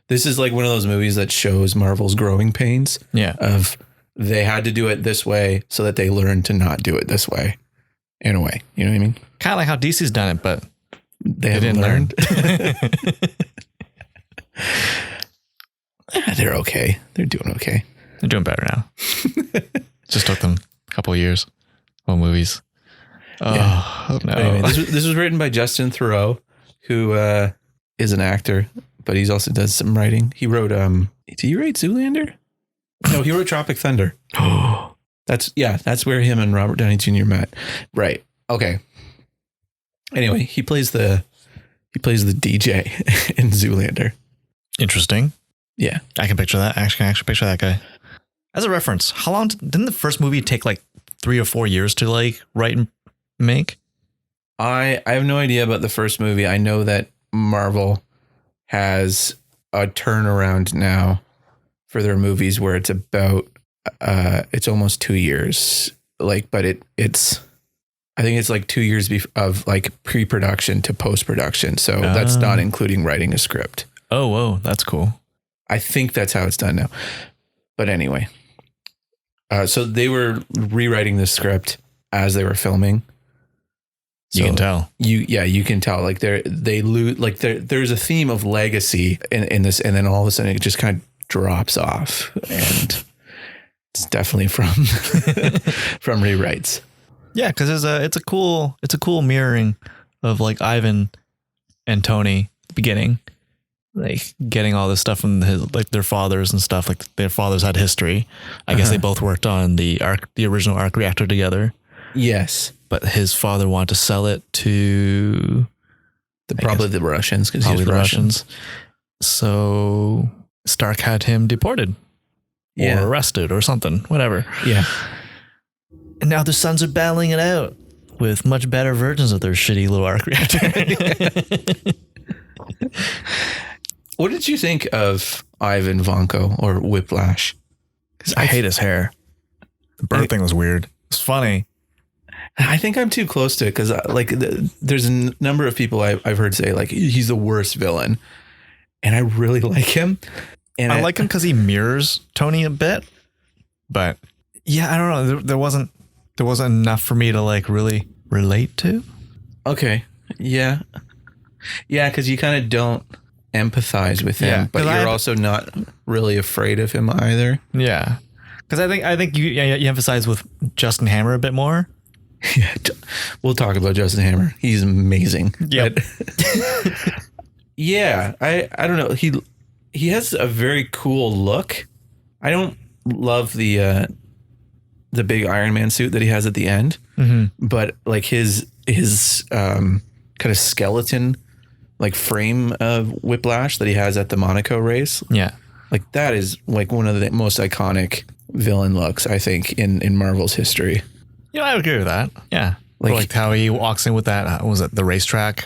this is like one of those movies that shows Marvel's growing pains. Yeah. Of they had to do it this way so that they learned to not do it this way, in a way. You know what I mean? Kind of like how DC's done it, but they didn't learn. They're okay. They're doing okay. They're doing better now. Just took them a couple of years. Well, movies. Oh, no. Anyway, this was written by Justin Theroux, who is an actor, but he's also does some writing. He wrote, did he write Zoolander? No, he wrote Tropic Thunder. That's where him and Robert Downey Jr. met. Right. Okay. Anyway, he plays the DJ in Zoolander. Interesting. Yeah. I can picture that. I can actually picture that guy. As a reference, how long didn't the first movie take like 3 or 4 years to like write and make? I have no idea about the first movie. I know that Marvel has a turnaround now for their movies where it's about it's almost 2 years. Like, but it's I think it's like 2 years of like pre-production to post-production. So that's not including writing a script. Oh, whoa, that's cool. I think that's how it's done now. But anyway, so they were rewriting the script as they were filming. You can tell. You can tell. Like they lose. Like there's a theme of legacy in this, and then all of a sudden it just kind of drops off, and it's definitely from from rewrites. Yeah, because it's a cool mirroring of like Ivan and Tony at the beginning, like getting all this stuff from their fathers and stuff. Like their fathers had history. I guess they both worked on the original arc reactor together. Yes, but his father wanted to sell it to probably the Russians, because probably he's the Russian. Russians. So Stark had him deported or arrested or something, whatever. Yeah. And now the sons are battling it out with much better versions of their shitty little arc reactor. What did you think of Ivan Vanko or Whiplash? Because I hate his hair. The bird thing was weird. It's funny. I think I'm too close to it because there's a number of people I've heard say like he's the worst villain, and I really like him. And I like him because he mirrors Tony a bit, but yeah, I don't know. There wasn't enough for me to like really relate to. Okay, yeah, because you kind of don't empathize with him, but you're also not really afraid of him either. Yeah, because I think you emphasize with Justin Hammer a bit more. Yeah, we'll talk about Justin Hammer. He's amazing. Yep. Yeah, I don't know. He has a very cool look. I don't love the big Iron Man suit that he has at the end, but like his kind of skeleton like frame of Whiplash that he has at the Monaco race. Yeah, like that is like one of the most iconic villain looks I think in Marvel's history. Yeah, I would agree with that. Yeah. Like how he walks in with that, what was it, the racetrack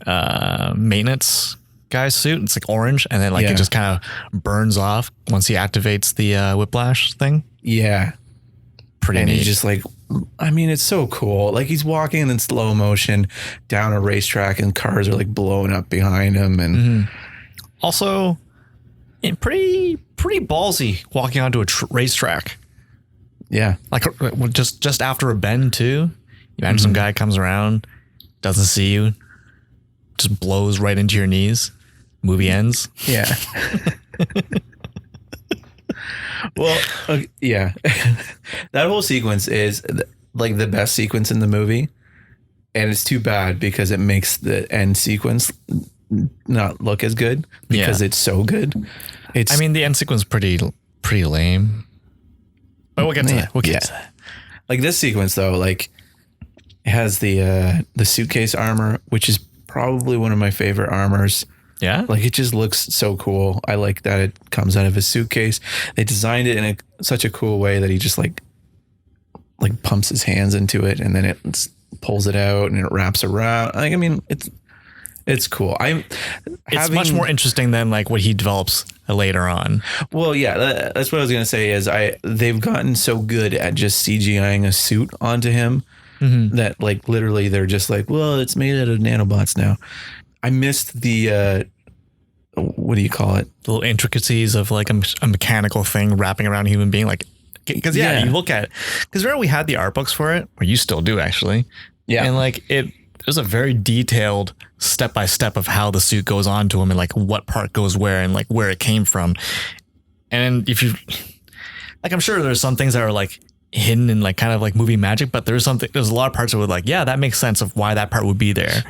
maintenance guy's suit? It's like orange, and then it just kind of burns off once he activates the Whiplash thing. Yeah. Pretty neat. And he's just like, I mean, it's so cool. Like he's walking in slow motion down a racetrack and cars are like blowing up behind him. And also pretty ballsy walking onto a racetrack. Yeah. Like just after a bend too. Imagine some guy comes around, doesn't see you, just blows right into your knees. Movie ends. Yeah. Well, yeah. That whole sequence is like the best sequence in the movie. And it's too bad because it makes the end sequence not look as good because it's so good. I mean, the end sequence is pretty lame. But we'll get to that. We'll get to that. Like this sequence though, like it has the suitcase armor, which is probably one of my favorite armors. Yeah. Like it just looks so cool. I like that it comes out of his suitcase. They designed it in such a cool way that he just like pumps his hands into it and then it pulls it out and it wraps around. Like, I mean, it's cool. It's much more interesting than like what he develops later on. Well, yeah, that's what I was going to say is they've gotten so good at just CGIing a suit onto him that like literally they're just like, well, it's made out of nanobots now. I missed the, what do you call it? The little intricacies of like a mechanical thing wrapping around a human being. Like, because you look at it, because remember we had the art books for it, or you still do actually. Yeah. And like there's a very detailed step by step of how the suit goes on to him and like what part goes where and like where it came from. And if you like, I'm sure there's some things that are like hidden in like kind of like movie magic, but there's a lot of parts that would like, yeah, that makes sense of why that part would be there.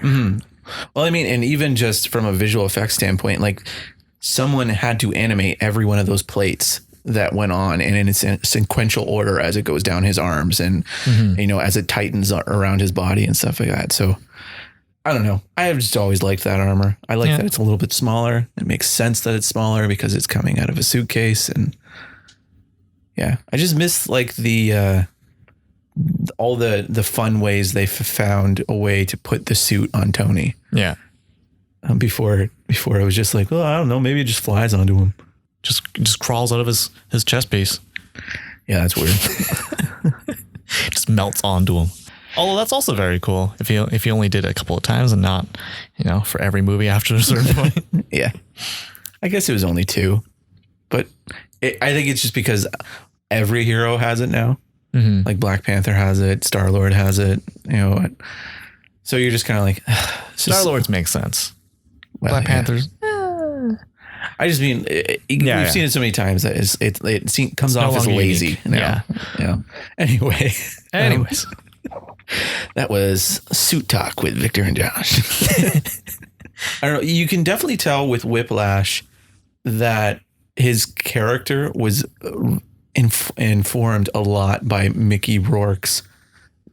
Well, I mean, and even just from a visual effects standpoint, like someone had to animate every one of those plates that went on and in a sequential order as it goes down his arms and, you know, as it tightens around his body and stuff like that. So I don't know. I have just always liked that armor. I like that it's a little bit smaller. It makes sense that it's smaller because it's coming out of a suitcase. And yeah, I just miss like all the fun ways they found a way to put the suit on Tony. Yeah. Before it was just like, well, I don't know, maybe it just flies onto him. Just crawls out of his chest piece. Yeah, that's weird. Just melts onto him. Although that's also very cool if you only did it a couple of times and not, you know, for every movie after a certain point. Yeah. I guess it was only 2. But I think it's just because every hero has it now. Like Black Panther has it, Star-Lord has it, you know. So you're just kind of like, Star-Lord's makes sense. well, Black yeah. Panthers. I just mean, we've seen it so many times that it comes no off as longer lazy. unique. Now. Yeah. Anyway. Anyways. That was Suit Talk with Victor and Josh. I don't know. You can definitely tell with Whiplash that his character was informed a lot by Mickey Rourke's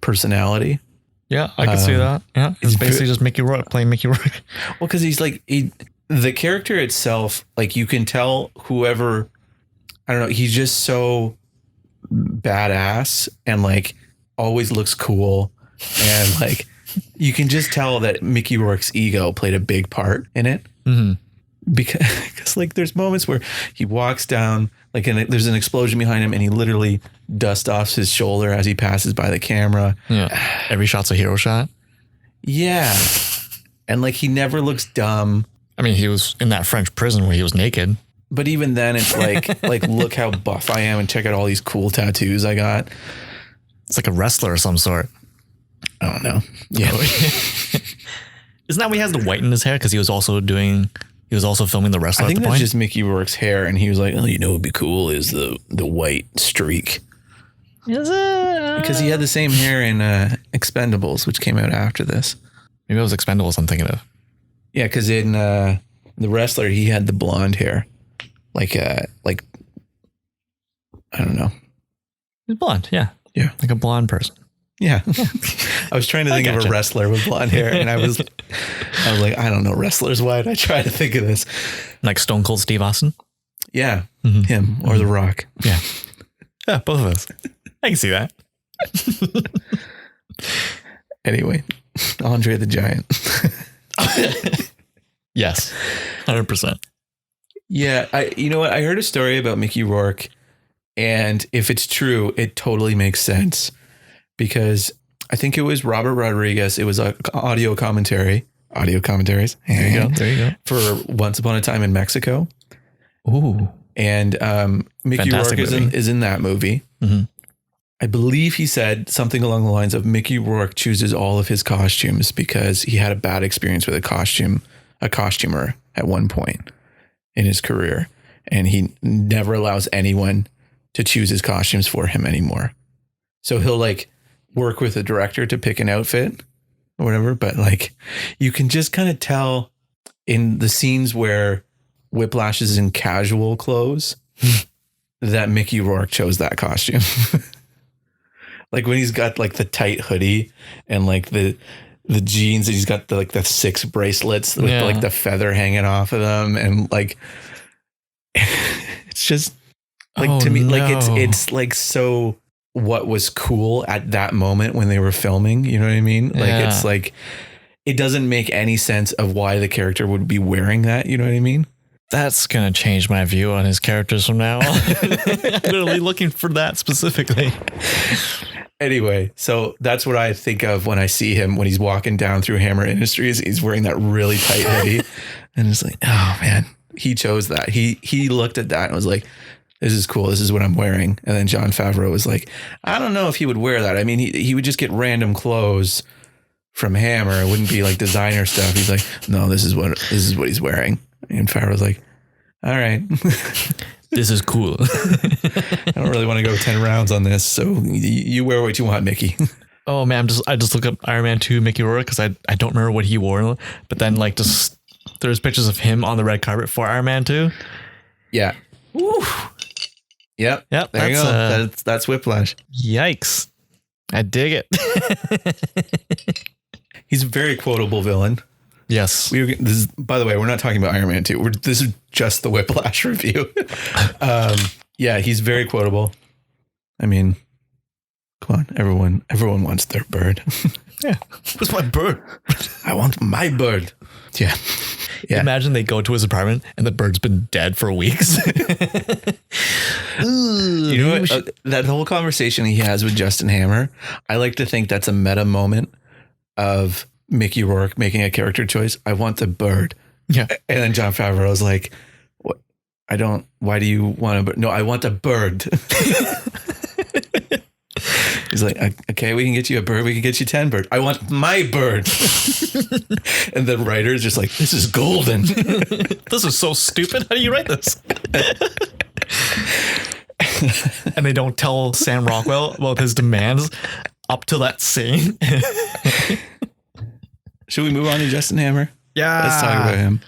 personality. Yeah, I can see that. Yeah, it's basically just Mickey Rourke playing Mickey Rourke. Well, because he's like the character itself, like you can tell whoever, I don't know, he's just so badass and like always looks cool, and like you can just tell that Mickey Rourke's ego played a big part in it. Mm-hmm. Because like there's moments where he walks down like and there's an explosion behind him and he literally dusts off his shoulder as he passes by the camera. Yeah, every shot's a hero shot. Yeah, and like he never looks dumb. I mean, he was in that French prison where he was naked. But even then, it's like look how buff I am and check out all these cool tattoos I got. It's like a wrestler of some sort. I don't know. Yeah, isn't that why he has the white in his hair? Because he was also filming the wrestler. I think at the that's point. just Mickey Rourke's hair, and he was like, "Oh, you know, what'd be cool is the white streak." Is it? Because he had the same hair in Expendables, which came out after this. Maybe it was Expendables I'm thinking of. Yeah, because in the wrestler, he had the blonde hair, like I don't know. He's blonde, yeah. Yeah. Like a blonde person. Yeah. I was trying to think of a wrestler with blonde hair, and I was like, I don't know wrestlers. Why did I try to think of this? Like Stone Cold Steve Austin? Yeah. Mm-hmm. Him or The Rock. Yeah. Yeah, both of us. I can see that. Anyway, Andre the Giant. Yes. 100%. Yeah. You know what? I heard a story about Mickey Rourke, and if it's true, it totally makes sense. Because I think it was Robert Rodriguez. It was a audio commentaries. There you go. For Once Upon a Time in Mexico. Ooh. And Mickey Fantastic Rourke is in that movie. Mm-hmm. I believe he said something along the lines of Mickey Rourke chooses all of his costumes because he had a bad experience with a costumer at one point in his career. And he never allows anyone to choose his costumes for him anymore. So he'll like work with a director to pick an outfit or whatever. But like, you can just kind of tell in the scenes where Whiplash is in casual clothes that Mickey Rourke chose that costume. Like when he's got like the tight hoodie and like the jeans, and he's got the 6 bracelets with like the feather hanging off of them. And like, it's just like, to me, like it's like, so what was cool at that moment when they were filming, you know what I mean? Like, it's like, it doesn't make any sense of why the character would be wearing that. You know what I mean? That's going to change my view on his characters from now on. I'm literally looking for that specifically. Anyway, so that's what I think of when I see him when he's walking down through Hammer Industries. He's wearing that really tight hoodie, and it's like, oh man, he chose that. He looked at that and was like, this is cool. This is what I'm wearing. And then Jon Favreau was like, I don't know if he would wear that. I mean, he would just get random clothes from Hammer. It wouldn't be like designer stuff. He's like, no, this is what he's wearing. And Favreau's like, all right. This is cool. I don't really want to go 10 rounds on this. So you wear what you want, Mickey. Oh man, I just look up Iron Man 2 Mickey Rourke because I don't remember what he wore. But then like just there's pictures of him on the red carpet for Iron Man 2. Yeah. Woo. Yep. There you go. That's Whiplash. Yikes. I dig it. He's a very quotable villain. Yes. By the way, we're not talking about Iron Man 2. This is just the Whiplash review. Yeah, he's very quotable. I mean, come on, everyone wants their bird. Yeah. Where's my bird? I want my bird. Yeah. Imagine they go to his apartment and the bird's been dead for weeks. You know what? That whole conversation he has with Justin Hammer, I like to think that's a meta moment of Mickey Rourke making a character choice. I want the bird. Yeah. And then Jon Favreau is like, what? Why do you want a bird? No, I want a bird. He's like, okay, we can get you a bird. We can get you 10 birds. I want my bird. And the writer's just like, this is golden. This is so stupid. How do you write this? And they don't tell Sam Rockwell about his demands up to that scene. Should we move on to Justin Hammer? Yeah. Let's talk about him.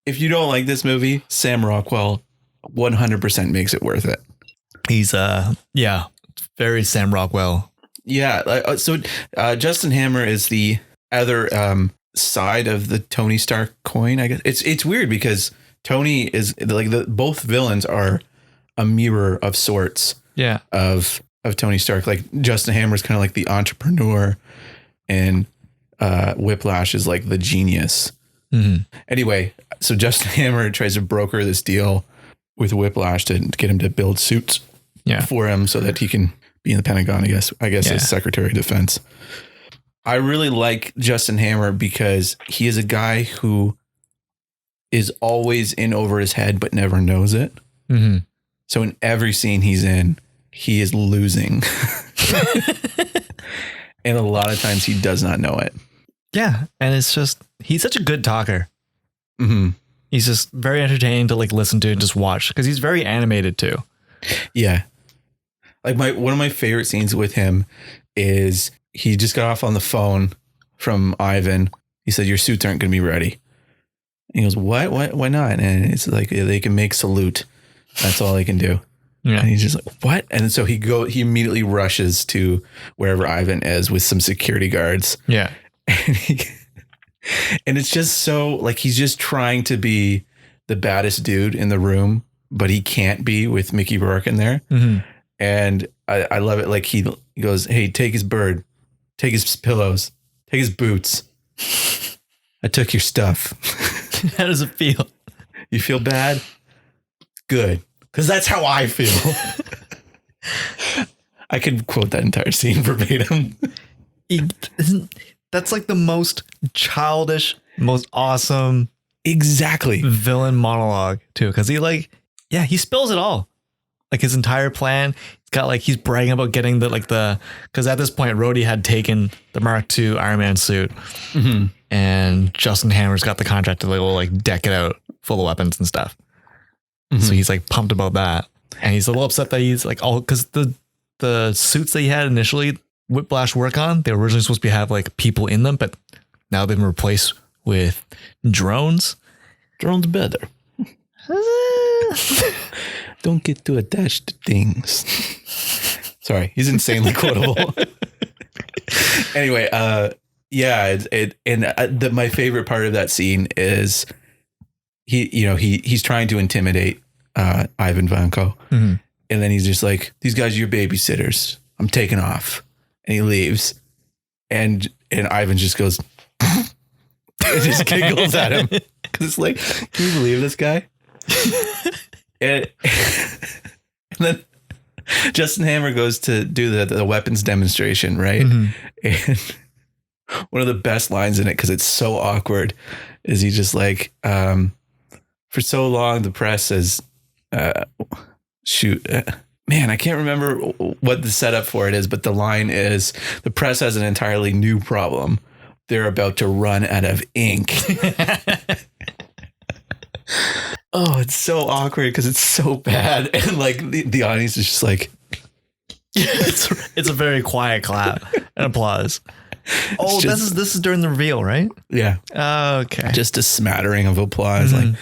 If you don't like this movie, Sam Rockwell 100% makes it worth it. He's very Sam Rockwell. Yeah. So Justin Hammer is the other side of the Tony Stark coin, I guess. It's weird because Tony is like both villains are a mirror of sorts. Yeah. Of Tony Stark. Like Justin Hammer is kind of like the entrepreneur, and Whiplash is like the genius. Mm-hmm. Anyway, so Justin Hammer tries to broker this deal with Whiplash to get him to build suits for him so that he can be in the Pentagon, I guess as Secretary of Defense. I really like Justin Hammer because he is a guy who is always in over his head, but never knows it. Mm-hmm. So in every scene he's in, he is losing. And a lot of times he does not know it. Yeah. And it's just, he's such a good talker. Mm-hmm. He's just very entertaining to like listen to and just watch because he's very animated too. Yeah. Like one of my favorite scenes with him is he just got off on the phone from Ivan. He said, your suits aren't going to be ready. And he goes, what? Why not? And it's like, they can make salute. That's all they can do. Yeah. And he's just like, what? And so he immediately rushes to wherever Ivan is with some security guards. Yeah. And it's just so like, he's just trying to be the baddest dude in the room, but he can't be with Mickey Rourke in there. Mm-hmm. And I love it. Like he goes, hey, take his bird, take his pillows, take his boots. I took your stuff. How does it feel? You feel bad? Good. Because that's how I feel. I could quote that entire scene verbatim. That's like the most childish, most awesome exactly villain monologue too. Because he spills it all. Like his entire plan. He's got like, he's bragging about getting because at this point Rhodey had taken the Mark II Iron Man suit. Mm-hmm. And Justin Hammer's got the contract to like deck it out full of weapons and stuff. Mm-hmm. So he's like pumped about that. And he's a little upset that he's like, because the suits that he had initially Whiplash work on, they were originally supposed to have like people in them, but now they've been replaced with drones. Drones better. Don't get too attached to things. Sorry, he's insanely quotable. Anyway, my favorite part of that scene is he's trying to intimidate Ivan Vanko, mm-hmm. And then he's just like, these guys are your babysitters. I'm taking off, and he leaves, and Ivan just goes, and just giggles at him because it's like, can you believe this guy? And then Justin Hammer goes to do the weapons demonstration, right? Mm-hmm. And one of the best lines in it, because it's so awkward, is he just like, for so long the press has man, I can't remember what the setup for it is, but the line is, the press has an entirely new problem. They're about to run out of ink. Oh, it's so awkward because it's so bad. And like the audience is just like, it's a very quiet clap and applause. Oh, this is during the reveal, right? Yeah. Okay. Just a smattering of applause. Mm-hmm.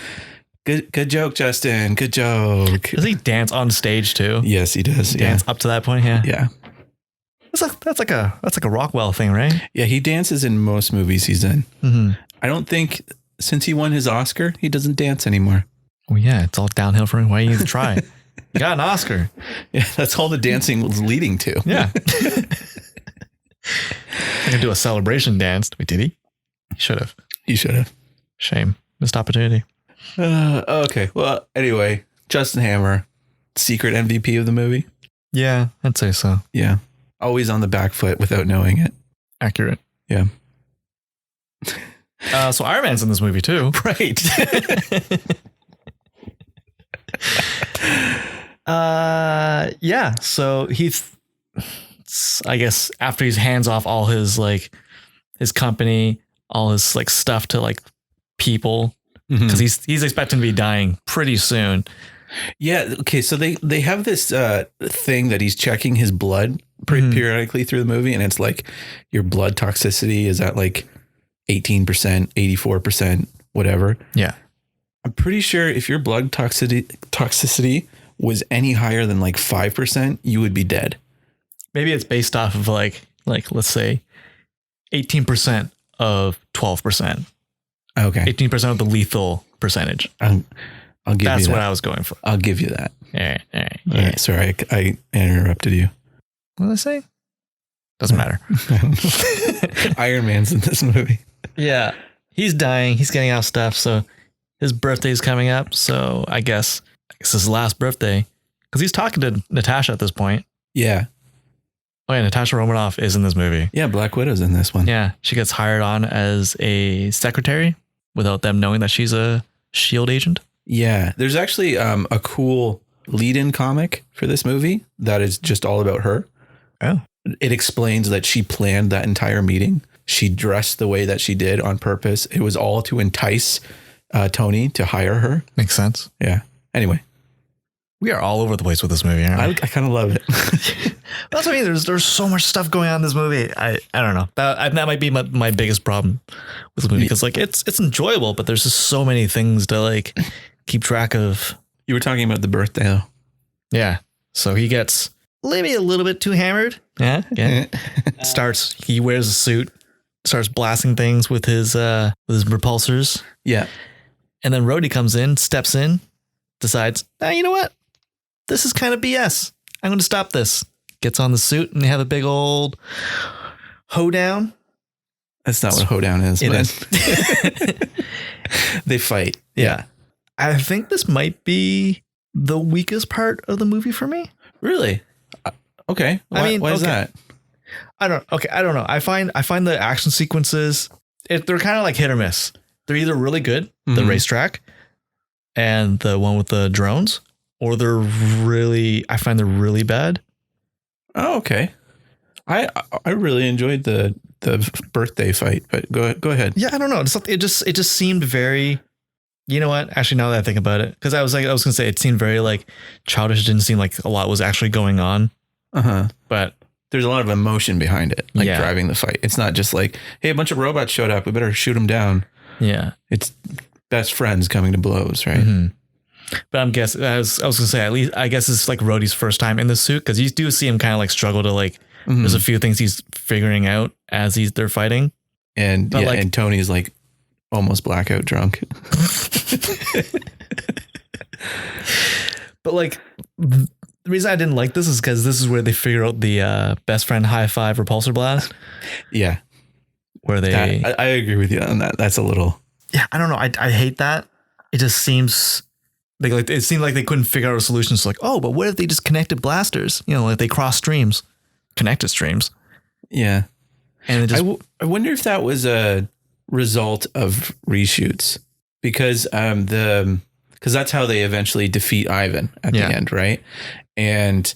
Like, good joke, Justin. Good joke. Does he dance on stage too? Yes, he does. Dance up to that point. Yeah. Yeah. That's like a Rockwell thing, right? Yeah. He dances in most movies he's in. Mm-hmm. I don't think since he won his Oscar, he doesn't dance anymore. Well, yeah, it's all downhill from why you need to try. You got an Oscar. Yeah, that's all the dancing was leading to. Yeah. I can do a celebration dance. Wait, did he? He should have. He should have. Shame. Missed opportunity. Okay. Well, anyway, Justin Hammer, secret MVP of the movie. Yeah, I'd say so. Yeah. Always on the back foot without knowing it. Accurate. Yeah. So Iron Man's in this movie too. Right. Yeah. So I guess after he's hands off all his like his company, all his like stuff to like people, because he's expecting to be dying pretty soon. Yeah. Okay. So they have this thing that he's checking his blood periodically through the movie, and it's like your blood toxicity is at like 18%, 84%, whatever. Yeah. I'm pretty sure if your blood toxicity was any higher than like 5%, you would be dead. Maybe it's based off of like let's say 18% of 12%. Okay. 18% of the lethal percentage. I'll give you that. That's what I was going for. I'll give you that. All right. All right. Sorry, I interrupted you. What did I say? Doesn't matter. Iron Man's in this movie. Yeah. He's dying. He's getting out stuff. So his birthday's coming up. So I guess it's his last birthday, because he's talking to Natasha at this point. Yeah. Oh yeah, Natasha Romanoff is in this movie. Yeah, Black Widow's in this one. Yeah, she gets hired on as a secretary without them knowing that she's a SHIELD agent. Yeah, there's actually a cool lead-in comic for this movie that is just all about her. Oh. It explains that she planned that entire meeting. She dressed the way that she did on purpose. It was all to entice Tony to hire her. Makes sense. Yeah. Anyway. We are all over the place with this movie, aren't we? I kind of love it. That's what I mean. There's so much stuff going on in this movie. I don't know. That might be my biggest problem with the movie, because like it's enjoyable, but there's just so many things to like keep track of. You were talking about the birthday, though. Yeah. So he gets maybe a little bit too hammered. Yeah. He wears a suit, starts blasting things with his repulsors. Yeah. And then Rhodey comes in, steps in, decides, you know what? This is kind of BS. I'm going to stop this. Gets on the suit and they have a big old hoedown. That's not what hoedown is. It is. They fight. Yeah. I think this might be the weakest part of the movie for me. Really? Okay. Why is that? I don't know. I find the action sequences, they're kind of like hit or miss. They're either really good, the racetrack and the one with the drones, or I find they're really bad. Oh, okay. I really enjoyed the birthday fight, but go ahead. Yeah, I don't know. It just seemed very, you know what? Actually, now that I think about it, because I was going to say it seemed very like childish. It didn't seem like a lot was actually going on. But there's a lot of emotion behind it, like driving the fight. It's not just like, hey, a bunch of robots showed up, we better shoot them down. Yeah. It's best friends coming to blows, right? Mm-hmm. But I'm guessing, I was going to say, at least I guess it's like Rhodey's first time in the suit, because you do see him kind of like struggle to like, there's a few things he's figuring out as they're fighting. And and Tony's like almost blackout drunk. But like the reason I didn't like this is because this is where they figure out the best friend high five repulsor blast. Yeah. Where they, I agree with you on that. That's a little. Yeah. I don't know. I hate that. It just seems like it seemed like they couldn't figure out a solution. It's like, oh, but what if they just connected blasters? You know, like they cross streams, connected streams. Yeah. And it just, I wonder if that was a result of reshoots, because that's how they eventually defeat Ivan at the end, right? And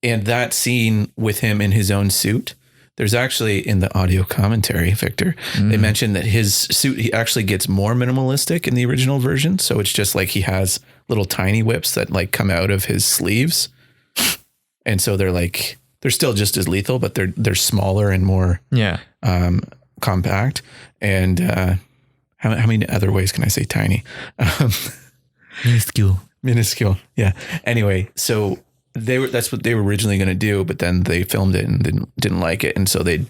that scene with him in his own suit, there's actually in the audio commentary, Victor, they mentioned that his suit, he actually gets more minimalistic in the original version. So it's just like he has little tiny whips that like come out of his sleeves. And so they're still just as lethal, but they're smaller and more compact. And how many other ways can I say tiny? Minuscule. Yeah. Anyway, so that's what they were originally going to do, but then they filmed it and didn't like it. And so the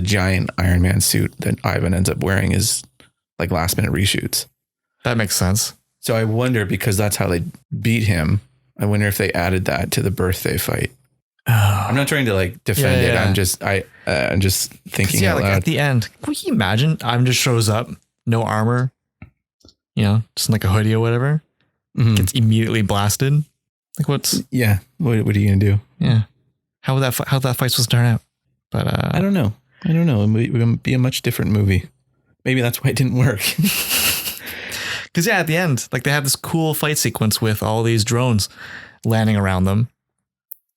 giant Iron Man suit that Ivan ends up wearing is like last minute reshoots. That makes sense. So I wonder, because that's how they beat him, I wonder if they added that to the birthday fight. I'm not trying to like defend it. I'm just thinking out loud. At the end, can you imagine Ivan just shows up, no armor, you know, just in like a hoodie or whatever, gets immediately blasted. Like what are you gonna do? Yeah. How that fight supposed to turn out? But I don't know. It would be a much different movie. Maybe that's why it didn't work. Because at the end, like they have this cool fight sequence with all these drones landing around them.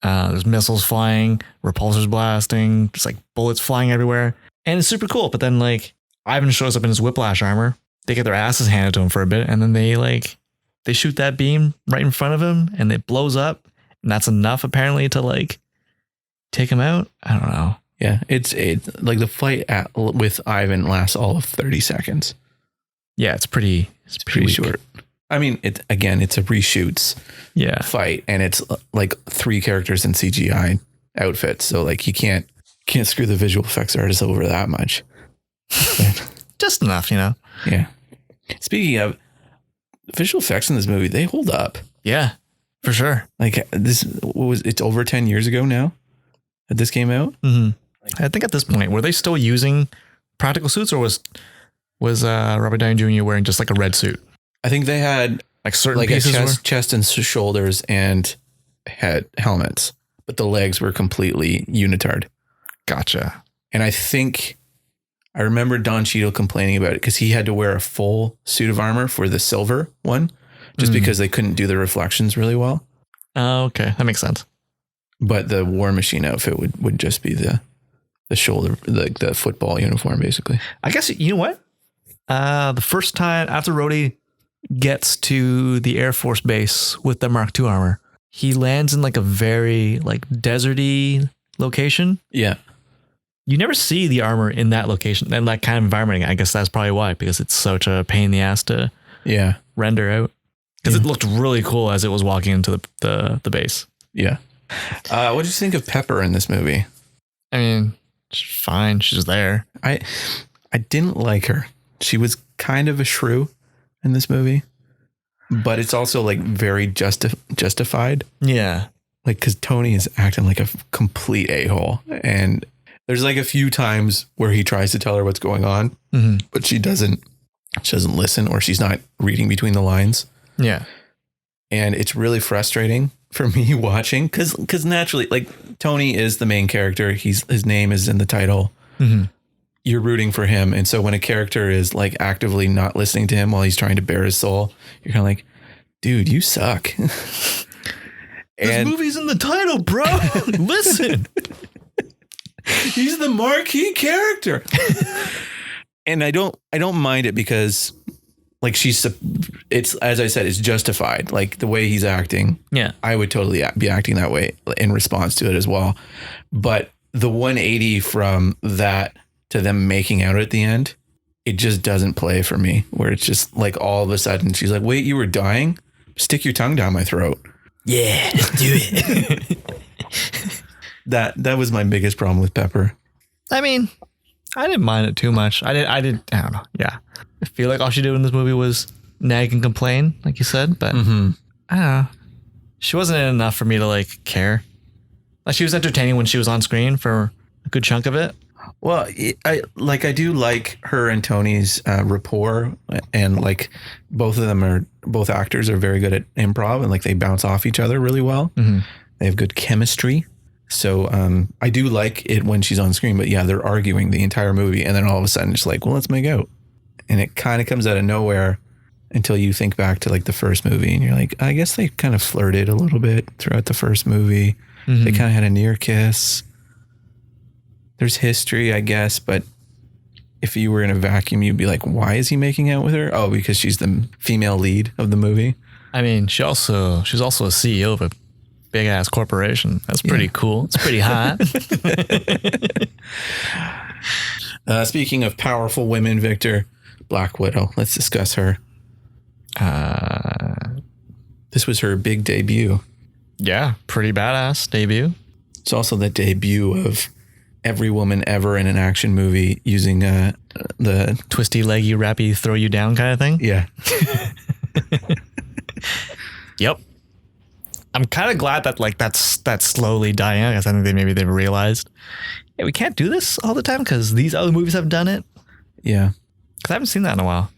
There's missiles flying, repulsors blasting, just like bullets flying everywhere. And it's super cool. But then like Ivan shows up in his whiplash armor. They get their asses handed to him for a bit. And then they shoot that beam right in front of him and it blows up. And that's enough apparently to like take him out. I don't know. Yeah. It's like the fight with Ivan lasts all of 30 seconds. Yeah. It's pretty short. I mean, it's a reshoots fight, and it's like 3 characters in CGI outfits. So like you can't screw the visual effects artists over that much. Just enough, you know? Yeah. Speaking of visual effects in this movie, they hold up. Yeah, for sure. Like it's over 10 years ago now that this came out. Mm-hmm. I think at this point, were they still using practical suits, or was Robert Downey Jr. wearing just like a red suit? I think they had like certain like pieces a chest and shoulders and had helmets, but the legs were completely unitard. Gotcha. And I think I remember Don Cheadle complaining about it because he had to wear a full suit of armor for the silver one, just because they couldn't do the reflections really well. Oh, okay. That makes sense. But the War Machine outfit would just be the shoulder, the football uniform, basically. I guess, you know what? The first time after Rhodey gets to the Air Force base with the Mark II armor, he lands in like a very like deserty location. Yeah. You never see the armor in that location and that kind of environment. I guess that's probably why, because it's such a pain in the ass to render out. Because it looked really cool as it was walking into the base. Yeah. What did you think of Pepper in this movie? I mean, she's fine. She's there. I didn't like her. She was kind of a shrew in this movie, but it's also like very justified. Yeah. Like, because Tony is acting like a complete a-hole, and there's like a few times where he tries to tell her what's going on, but she doesn't listen, or she's not reading between the lines. Yeah. And it's really frustrating for me watching because naturally, like, Tony is the main character. His name is in the title. Mm-hmm. You're rooting for him. And so when a character is like actively not listening to him while he's trying to bare his soul, you're kind of like, dude, you suck. This movie's in the title, bro. Listen. He's the marquee character. And I don't mind it because like it's, as I said, it's justified. Like the way he's acting. Yeah. I would totally be acting that way in response to it as well. But the 180 from that to them making out at the end, it just doesn't play for me, where it's just like all of a sudden she's like, wait, you were dying? Stick your tongue down my throat. Yeah, let's do it. That was my biggest problem with Pepper. I mean, I didn't mind it too much. I don't know. Yeah. I feel like all she did in this movie was nag and complain, like you said, but I don't know. She wasn't in enough for me to like care. Like she was entertaining when she was on screen for a good chunk of it. Well, I do like her and Tony's rapport, and like both actors are very good at improv, and like they bounce off each other really well. Mm-hmm. They have good chemistry. So I do like it when she's on screen, but yeah, they're arguing the entire movie, and then all of a sudden it's like, well, let's make out. And it kind of comes out of nowhere until you think back to like the first movie, and you're like, I guess they kind of flirted a little bit throughout the first movie. Mm-hmm. They kind of had a near kiss. There's history, I guess, but if you were in a vacuum, you'd be like, why is he making out with her? Oh, because she's the female lead of the movie. I mean, she's also a CEO of a big ass corporation. That's pretty cool. It's pretty hot. Speaking of powerful women, Victor, Black Widow. Let's discuss her. This was her big debut. Yeah, pretty badass debut. It's also the debut of every woman ever in an action movie using the twisty, leggy, rappy, throw you down kind of thing. Yeah. Yep. I'm kind of glad that like that's slowly dying out. I guess I think they've realized, yeah, we can't do this all the time because these other movies have done it. Yeah. Because I haven't seen that in a while.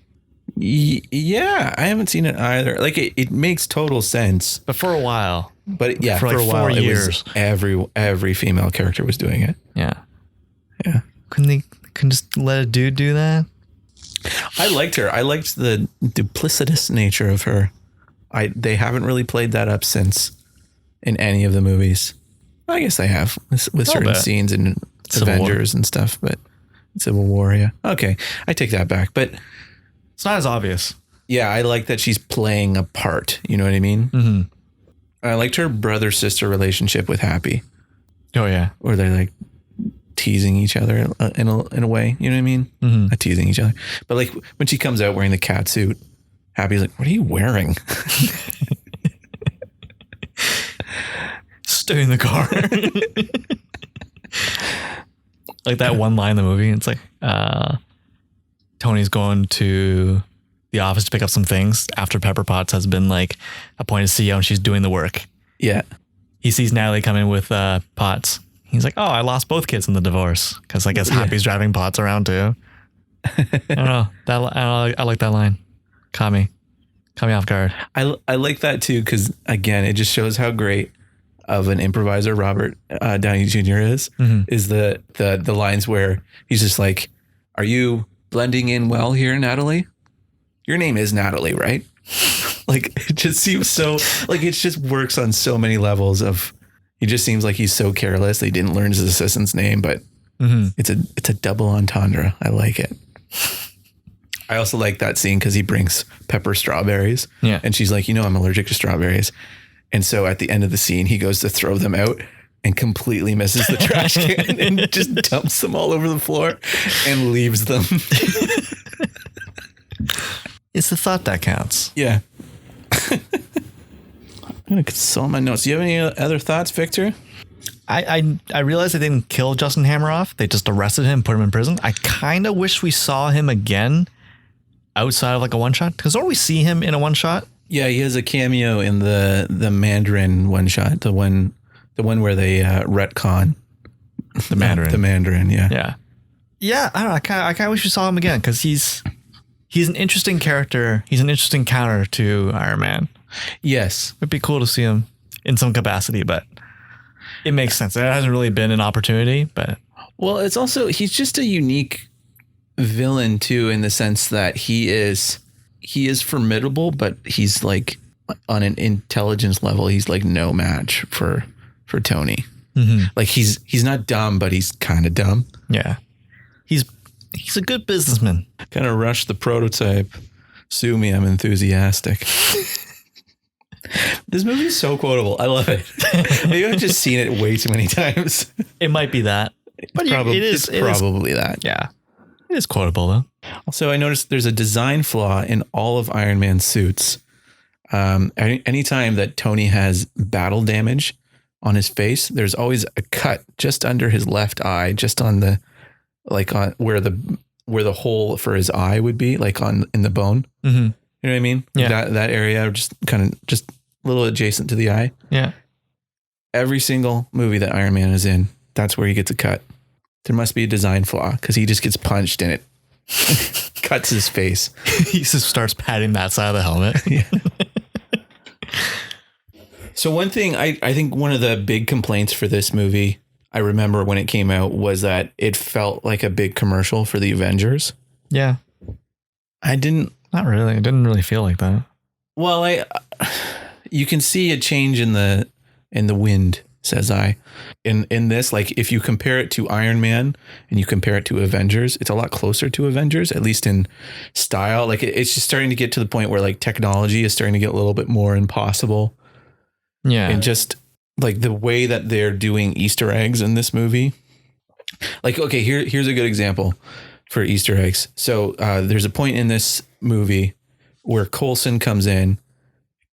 Yeah, I haven't seen it either. Like it makes total sense. But for a while. But yeah, for like a while, 4 years, every female character was doing it. Yeah. Yeah. Couldn't just let a dude do that? I liked her. I liked the duplicitous nature of her. They haven't really played that up since in any of the movies. I guess they have with certain bit. scenes in Civil Avengers and stuff, but Civil War, yeah. Okay, I take that back. But It's not as obvious. yeah, I like that she's playing a part. You know what I mean? Mm-hmm. I liked her brother-sister relationship with Happy, Oh, yeah. where they're like teasing each other in a way. You know what I mean? Mm-hmm. Not teasing each other, but like when she comes out wearing the cat suit, Happy's like, "What are you wearing?" Stay in the car. Like that one line in the movie. It's like Tony's going to the office to pick up some things after Pepper Potts has been like appointed CEO and she's doing the work. Yeah. He sees Natalie come in with Potts. He's like, "Oh, I lost both kids in the divorce," because I guess Happy's driving Potts around too. I don't know. I like that line. Caught me off guard. I like that too, because again, it just shows how great of an improviser Robert Downey Jr. is. Mm-hmm. Is the lines where he's just like, "Are you blending in well here, Natalie? Your name is Natalie, right?" Like it just seems so like it just works on so many levels of. He just seems like he's so careless that he didn't learn his assistant's name, but it's a double entendre. I like it. I also like that scene because he brings Pepper strawberries. Yeah. And she's like, I'm allergic to strawberries. And so at the end of the scene, he goes to throw them out and completely misses the trash can and just dumps them all over the floor and leaves them. It's the thought that counts. Yeah. I'm going to consult my notes. Do you have any other thoughts, Victor? I realized they didn't kill Justin Hammeroff. They just arrested him, put him in prison. I kind of wish we saw him again outside of like a one shot, because don't we see him in a one shot? Yeah, he has a cameo in the Mandarin one shot, the one where they retcon The Mandarin. The Mandarin, yeah. Yeah. I don't know. I kind of wish we saw him again, because he's an interesting character. He's an interesting counter to Iron Man. Yes. It'd be cool to see him in some capacity, but it makes sense. There hasn't really been an opportunity, but well, it's also he's just a unique villain too, in the sense that he is formidable, but he's like on an intelligence level, he's like no match for Tony. Mm-hmm. Like he's not dumb, but he's kind of dumb. Yeah, he's a good businessman. Kind of rushed the prototype. Sue me, I'm enthusiastic. This movie is so quotable. I love it. Maybe I've just seen it way too many times. It might be that, but it is probably that. Yeah, it is quotable though. Also, I noticed there's a design flaw in all of Iron Man's suits. Anytime that Tony has battle damage on his face, there's always a cut just under his left eye, just on the on where the hole for his eye would be, like in the bone. Mm-hmm. You know what I mean? Yeah. That area, just kind of just a little adjacent to the eye. Yeah. Every single movie that Iron Man is in, that's where he gets a cut. There must be a design flaw, because he just gets punched and it cuts his face. He just starts patting that side of the helmet. Yeah. So one thing, I think one of the big complaints for this movie, I remember when it came out, was that it felt like a big commercial for the Avengers. Yeah. Not really. It didn't really feel like that. Well, you can see a change in the wind, says I. In this, like if you compare it to Iron Man and you compare it to Avengers, it's a lot closer to Avengers, at least in style. Like it's just starting to get to the point where like technology is starting to get a little bit more impossible. Yeah. And just like the way that they're doing Easter eggs in this movie. Like, okay, here's a good example for Easter eggs. So there's a point in this movie where Coulson comes in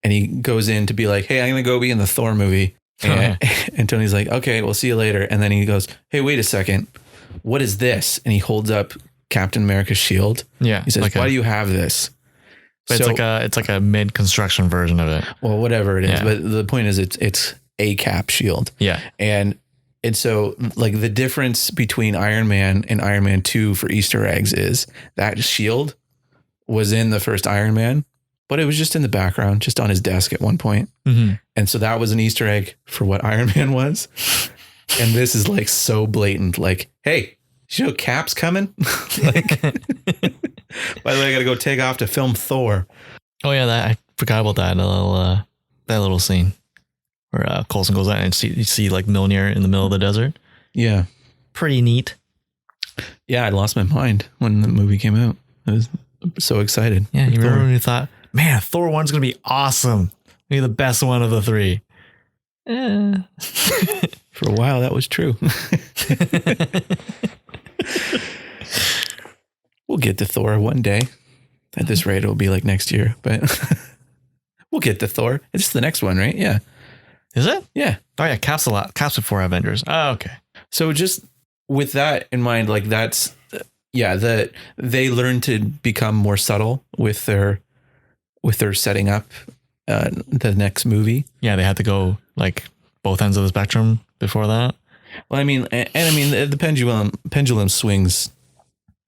and he goes in to be like, "Hey, I'm going to go be in the Thor movie." And Tony's like, "Okay, we'll see you later." And then he goes, "Hey, wait a second. What is this?" And he holds up Captain America's shield. Yeah. He says, "Why do you have this?" But it's like a mid-construction version of it. Well, whatever it is. Yeah. But the point is it's a Cap shield. Yeah. And so like the difference between Iron Man and Iron Man 2 for Easter eggs is that shield was in the first Iron Man, but it was just in the background, just on his desk at one point. Mm-hmm. And so that was an Easter egg for what Iron Man was. And this is like so blatant, like, hey, you know Cap's coming? Like, by the way, I got to go take off to film Thor. Oh yeah, I forgot about that little scene. where Coulson goes out and you see like Mjolnir in the middle of the desert. Yeah. Pretty neat. Yeah, I lost my mind when the movie came out. I was so excited. Yeah, you remember when you thought, man, Thor 1's going to be awesome. Maybe the best one of the three. For a while, that was true. We'll get to Thor one day. At this rate, it'll be like next year, but we'll get to Thor. It's the next one, right? Yeah. Is it? Yeah. Oh yeah, Cap's before Avengers. Oh, okay. So just with that in mind, like that's, that they learn to become more subtle with their setting up the next movie. Yeah, they had to go like both ends of the spectrum before that. Well, I mean, the pendulum swings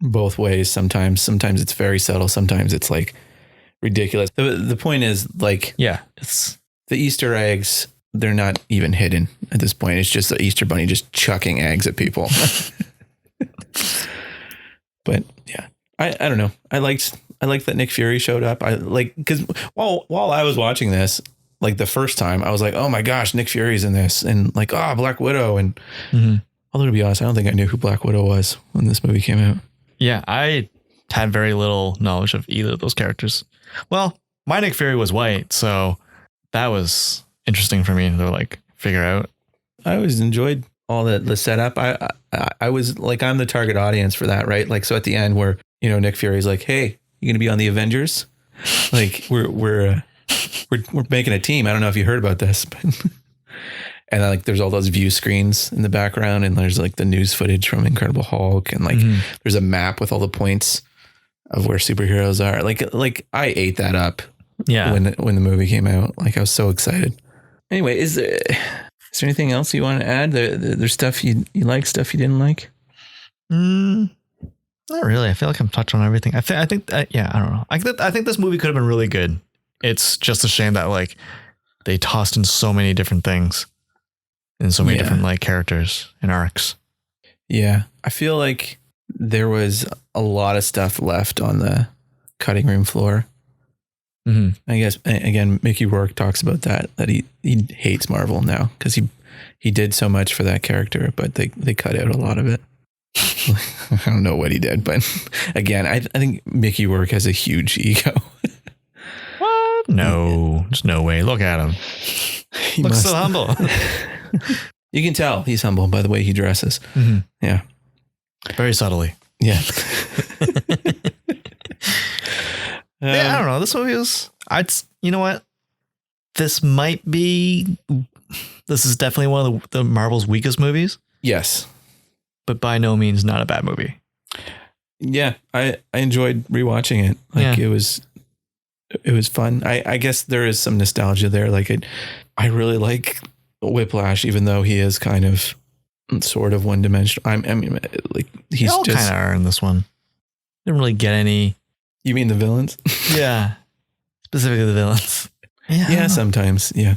both ways. Sometimes it's very subtle. Sometimes it's like ridiculous. The point is like, it's the Easter eggs. They're not even hidden at this point. It's just the Easter bunny just chucking eggs at people. But yeah, I don't know. I liked that Nick Fury showed up. I like, because while I was watching this, like the first time, I was like, oh my gosh, Nick Fury's in this, and like, Black Widow. And although to be honest, I don't think I knew who Black Widow was when this movie came out. Yeah, I had very little knowledge of either of those characters. Well, my Nick Fury was white, so that was interesting for me to like figure out. I always enjoyed all the setup. I was like, I'm the target audience for that, right? Like, so at the end where, Nick Fury's like, hey, you gonna be on the Avengers? Like we're making a team. I don't know if you heard about this, but and like there's all those view screens in the background, and there's like the news footage from Incredible Hulk, and like there's a map with all the points of where superheroes are. Like I ate that up. Yeah. When the movie came out, like I was so excited. Anyway, is there anything else you want to add? There's stuff you like, stuff you didn't like? Not really. I feel like I'm touched on everything. I think I don't know. I think this movie could have been really good. It's just a shame that like they tossed in so many different things and so many different like characters and arcs. Yeah. I feel like there was a lot of stuff left on the cutting room floor. I guess, again, Mickey Rourke talks about that he hates Marvel now because he did so much for that character, but they cut out a lot of it. I don't know what he did, but again, I think Mickey Rourke has a huge ego. What? No, there's no way. Look at him. He looks so humble. You can tell he's humble by the way he dresses. Yeah. Very subtly. Yeah. I don't know. This movie was, you know what? This is definitely one of the Marvel's weakest movies. Yes. But by no means not a bad movie. Yeah. I enjoyed rewatching it. Like it was fun. I guess there is some nostalgia there. Like I really like Whiplash, even though he is kind of sort of one dimensional. I mean, like he's all just kind of are in this one. Didn't really get any. You mean the villains? Yeah. Specifically the villains. Yeah, sometimes. Yeah.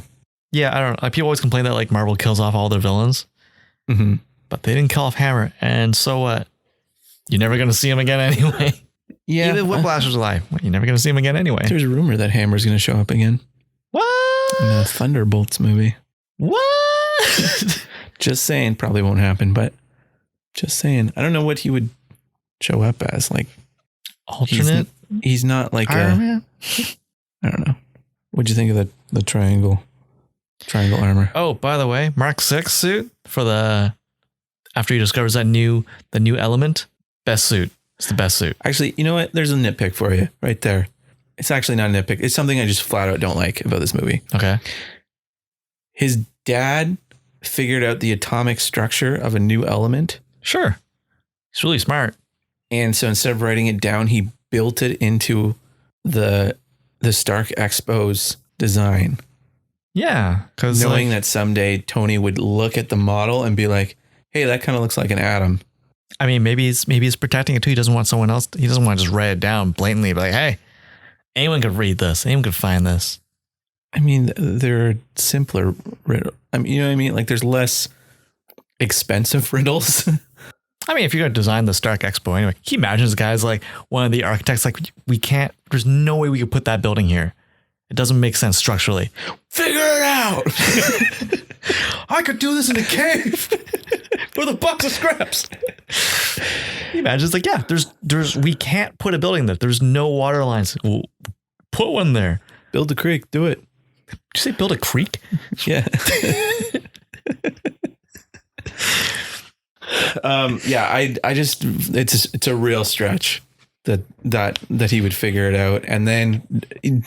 Yeah, I don't know. Like, people always complain that like Marvel kills off all their villains. But they didn't kill off Hammer. And so what? You're never going to see him again anyway. Yeah. Even Whiplash was alive. You're never going to see him again anyway. There's a rumor that Hammer's going to show up again. What? In the Thunderbolts movie. What? Just saying. Probably won't happen, but just saying. I don't know what he would show up as. Like, alternate? He's not like Iron Man? I don't know. What'd you think of the triangle armor? Oh, by the way, Mark 6 suit for after he discovers the new element, best suit. It's the best suit. Actually, you know what? There's a nitpick for you right there. It's actually not a nitpick. It's something I just flat out don't like about this movie. Okay. His dad figured out the atomic structure of a new element. Sure. He's really smart. And so instead of writing it down, he built it into the Stark Expo's design. Yeah. Because knowing that someday Tony would look at the model and be like, hey, that kind of looks like an atom. I mean, maybe he's protecting it too. He doesn't want someone else. He doesn't want to just write it down blatantly. But like, hey, anyone could read this. Anyone could find this. I mean, there are simpler riddles. I mean, you know what I mean? Like, there's less expensive riddles. I mean, if you're going to design the Stark Expo anyway, he imagines the guy's like one of the architects, like, we can't, there's no way we could put that building here. It doesn't make sense structurally. Figure it out. I could do this in a cave with a box of scraps. You imagine it's like, yeah, there's we can't put a building there. There's no water lines. We'll put one there. Build a creek. Do it. Did you say build a creek? Yeah. I just it's a real stretch that he would figure it out, and then he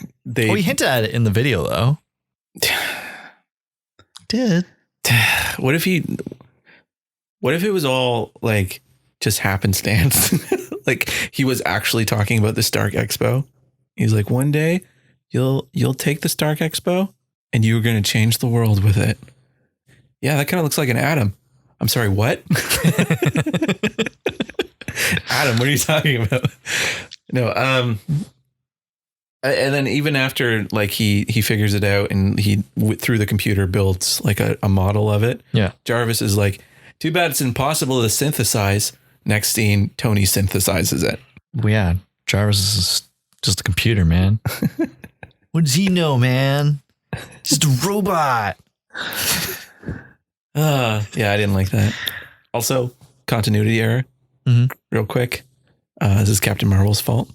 hinted at it in the video though. Did what if it was all like just happenstance? Like he was actually talking about the Stark Expo. He's like, one day you'll take the Stark Expo and you're going to change the world with it. Yeah, that kind of looks like an atom. I'm sorry, what? Adam, what are you talking about? No, and then even after like he figures it out and he through the computer builds like a model of it. Yeah. Jarvis is like, too bad it's impossible to synthesize. Next scene, Tony synthesizes it. Well, yeah, Jarvis is just a computer, man. What does he know, man? Just a robot. Yeah, I didn't like that. Also, continuity error. Real quick. This is Captain Marvel's fault.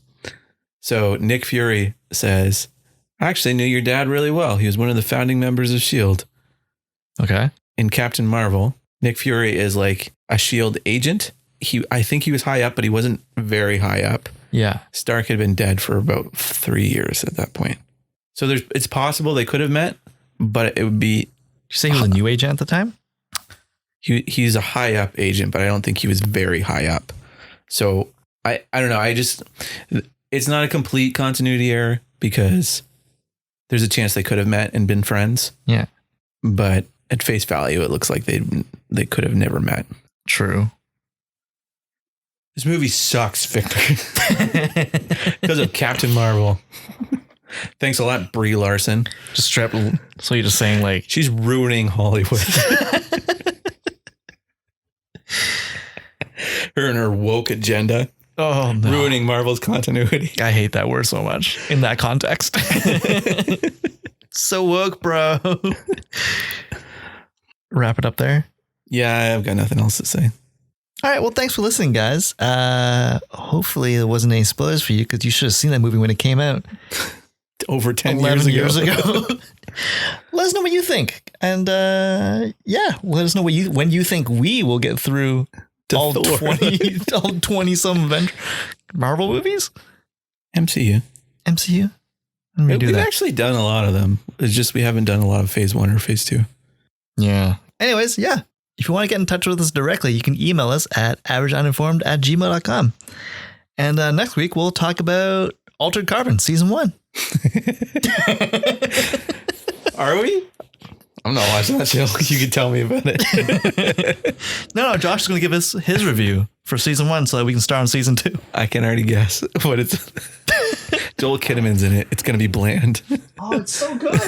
So Nick Fury says, I actually knew your dad really well. He was one of the founding members of S.H.I.E.L.D. Okay. In Captain Marvel, Nick Fury is like a S.H.I.E.L.D. agent. I think he was high up, but he wasn't very high up. Yeah. Stark had been dead for about 3 years at that point. So it's possible they could have met, but it would be... Did you say he was a new agent at the time? He's a high up agent, but I don't think he was very high up. So I don't know. It's not a complete continuity error because there's a chance they could have met and been friends. Yeah. But at face value, it looks like they could have never met. True. This movie sucks, Victor. Because of Captain Marvel. Thanks a lot, Brie Larson. Just strap. So you're just saying like she's ruining Hollywood. Her and her woke agenda. Oh no. Ruining Marvel's continuity. I hate that word so much in that context. So woke, bro. Wrap it up there. Yeah, I've got nothing else to say. All right. Well, thanks for listening, guys. Hopefully there wasn't any spoilers for you because you should have seen that movie when it came out. Over 10 years ago. Let us know what you think. And let us know when you think we will get through all 20 some Marvel movies. MCU. We've actually done a lot of them. It's just we haven't done a lot of phase 1 or phase 2. Yeah. Anyways, yeah. If you want to get in touch with us directly, you can email us at averageuninformed@gmail.com. And next week we'll talk about Altered Carbon season 1. Are we? I'm not watching that show. You can tell me about it. No, Josh is going to give us his review for season 1 so that we can start on season 2. I can already guess what it's. Joel Kinnaman's in it. It's going to be bland. Oh, it's so good.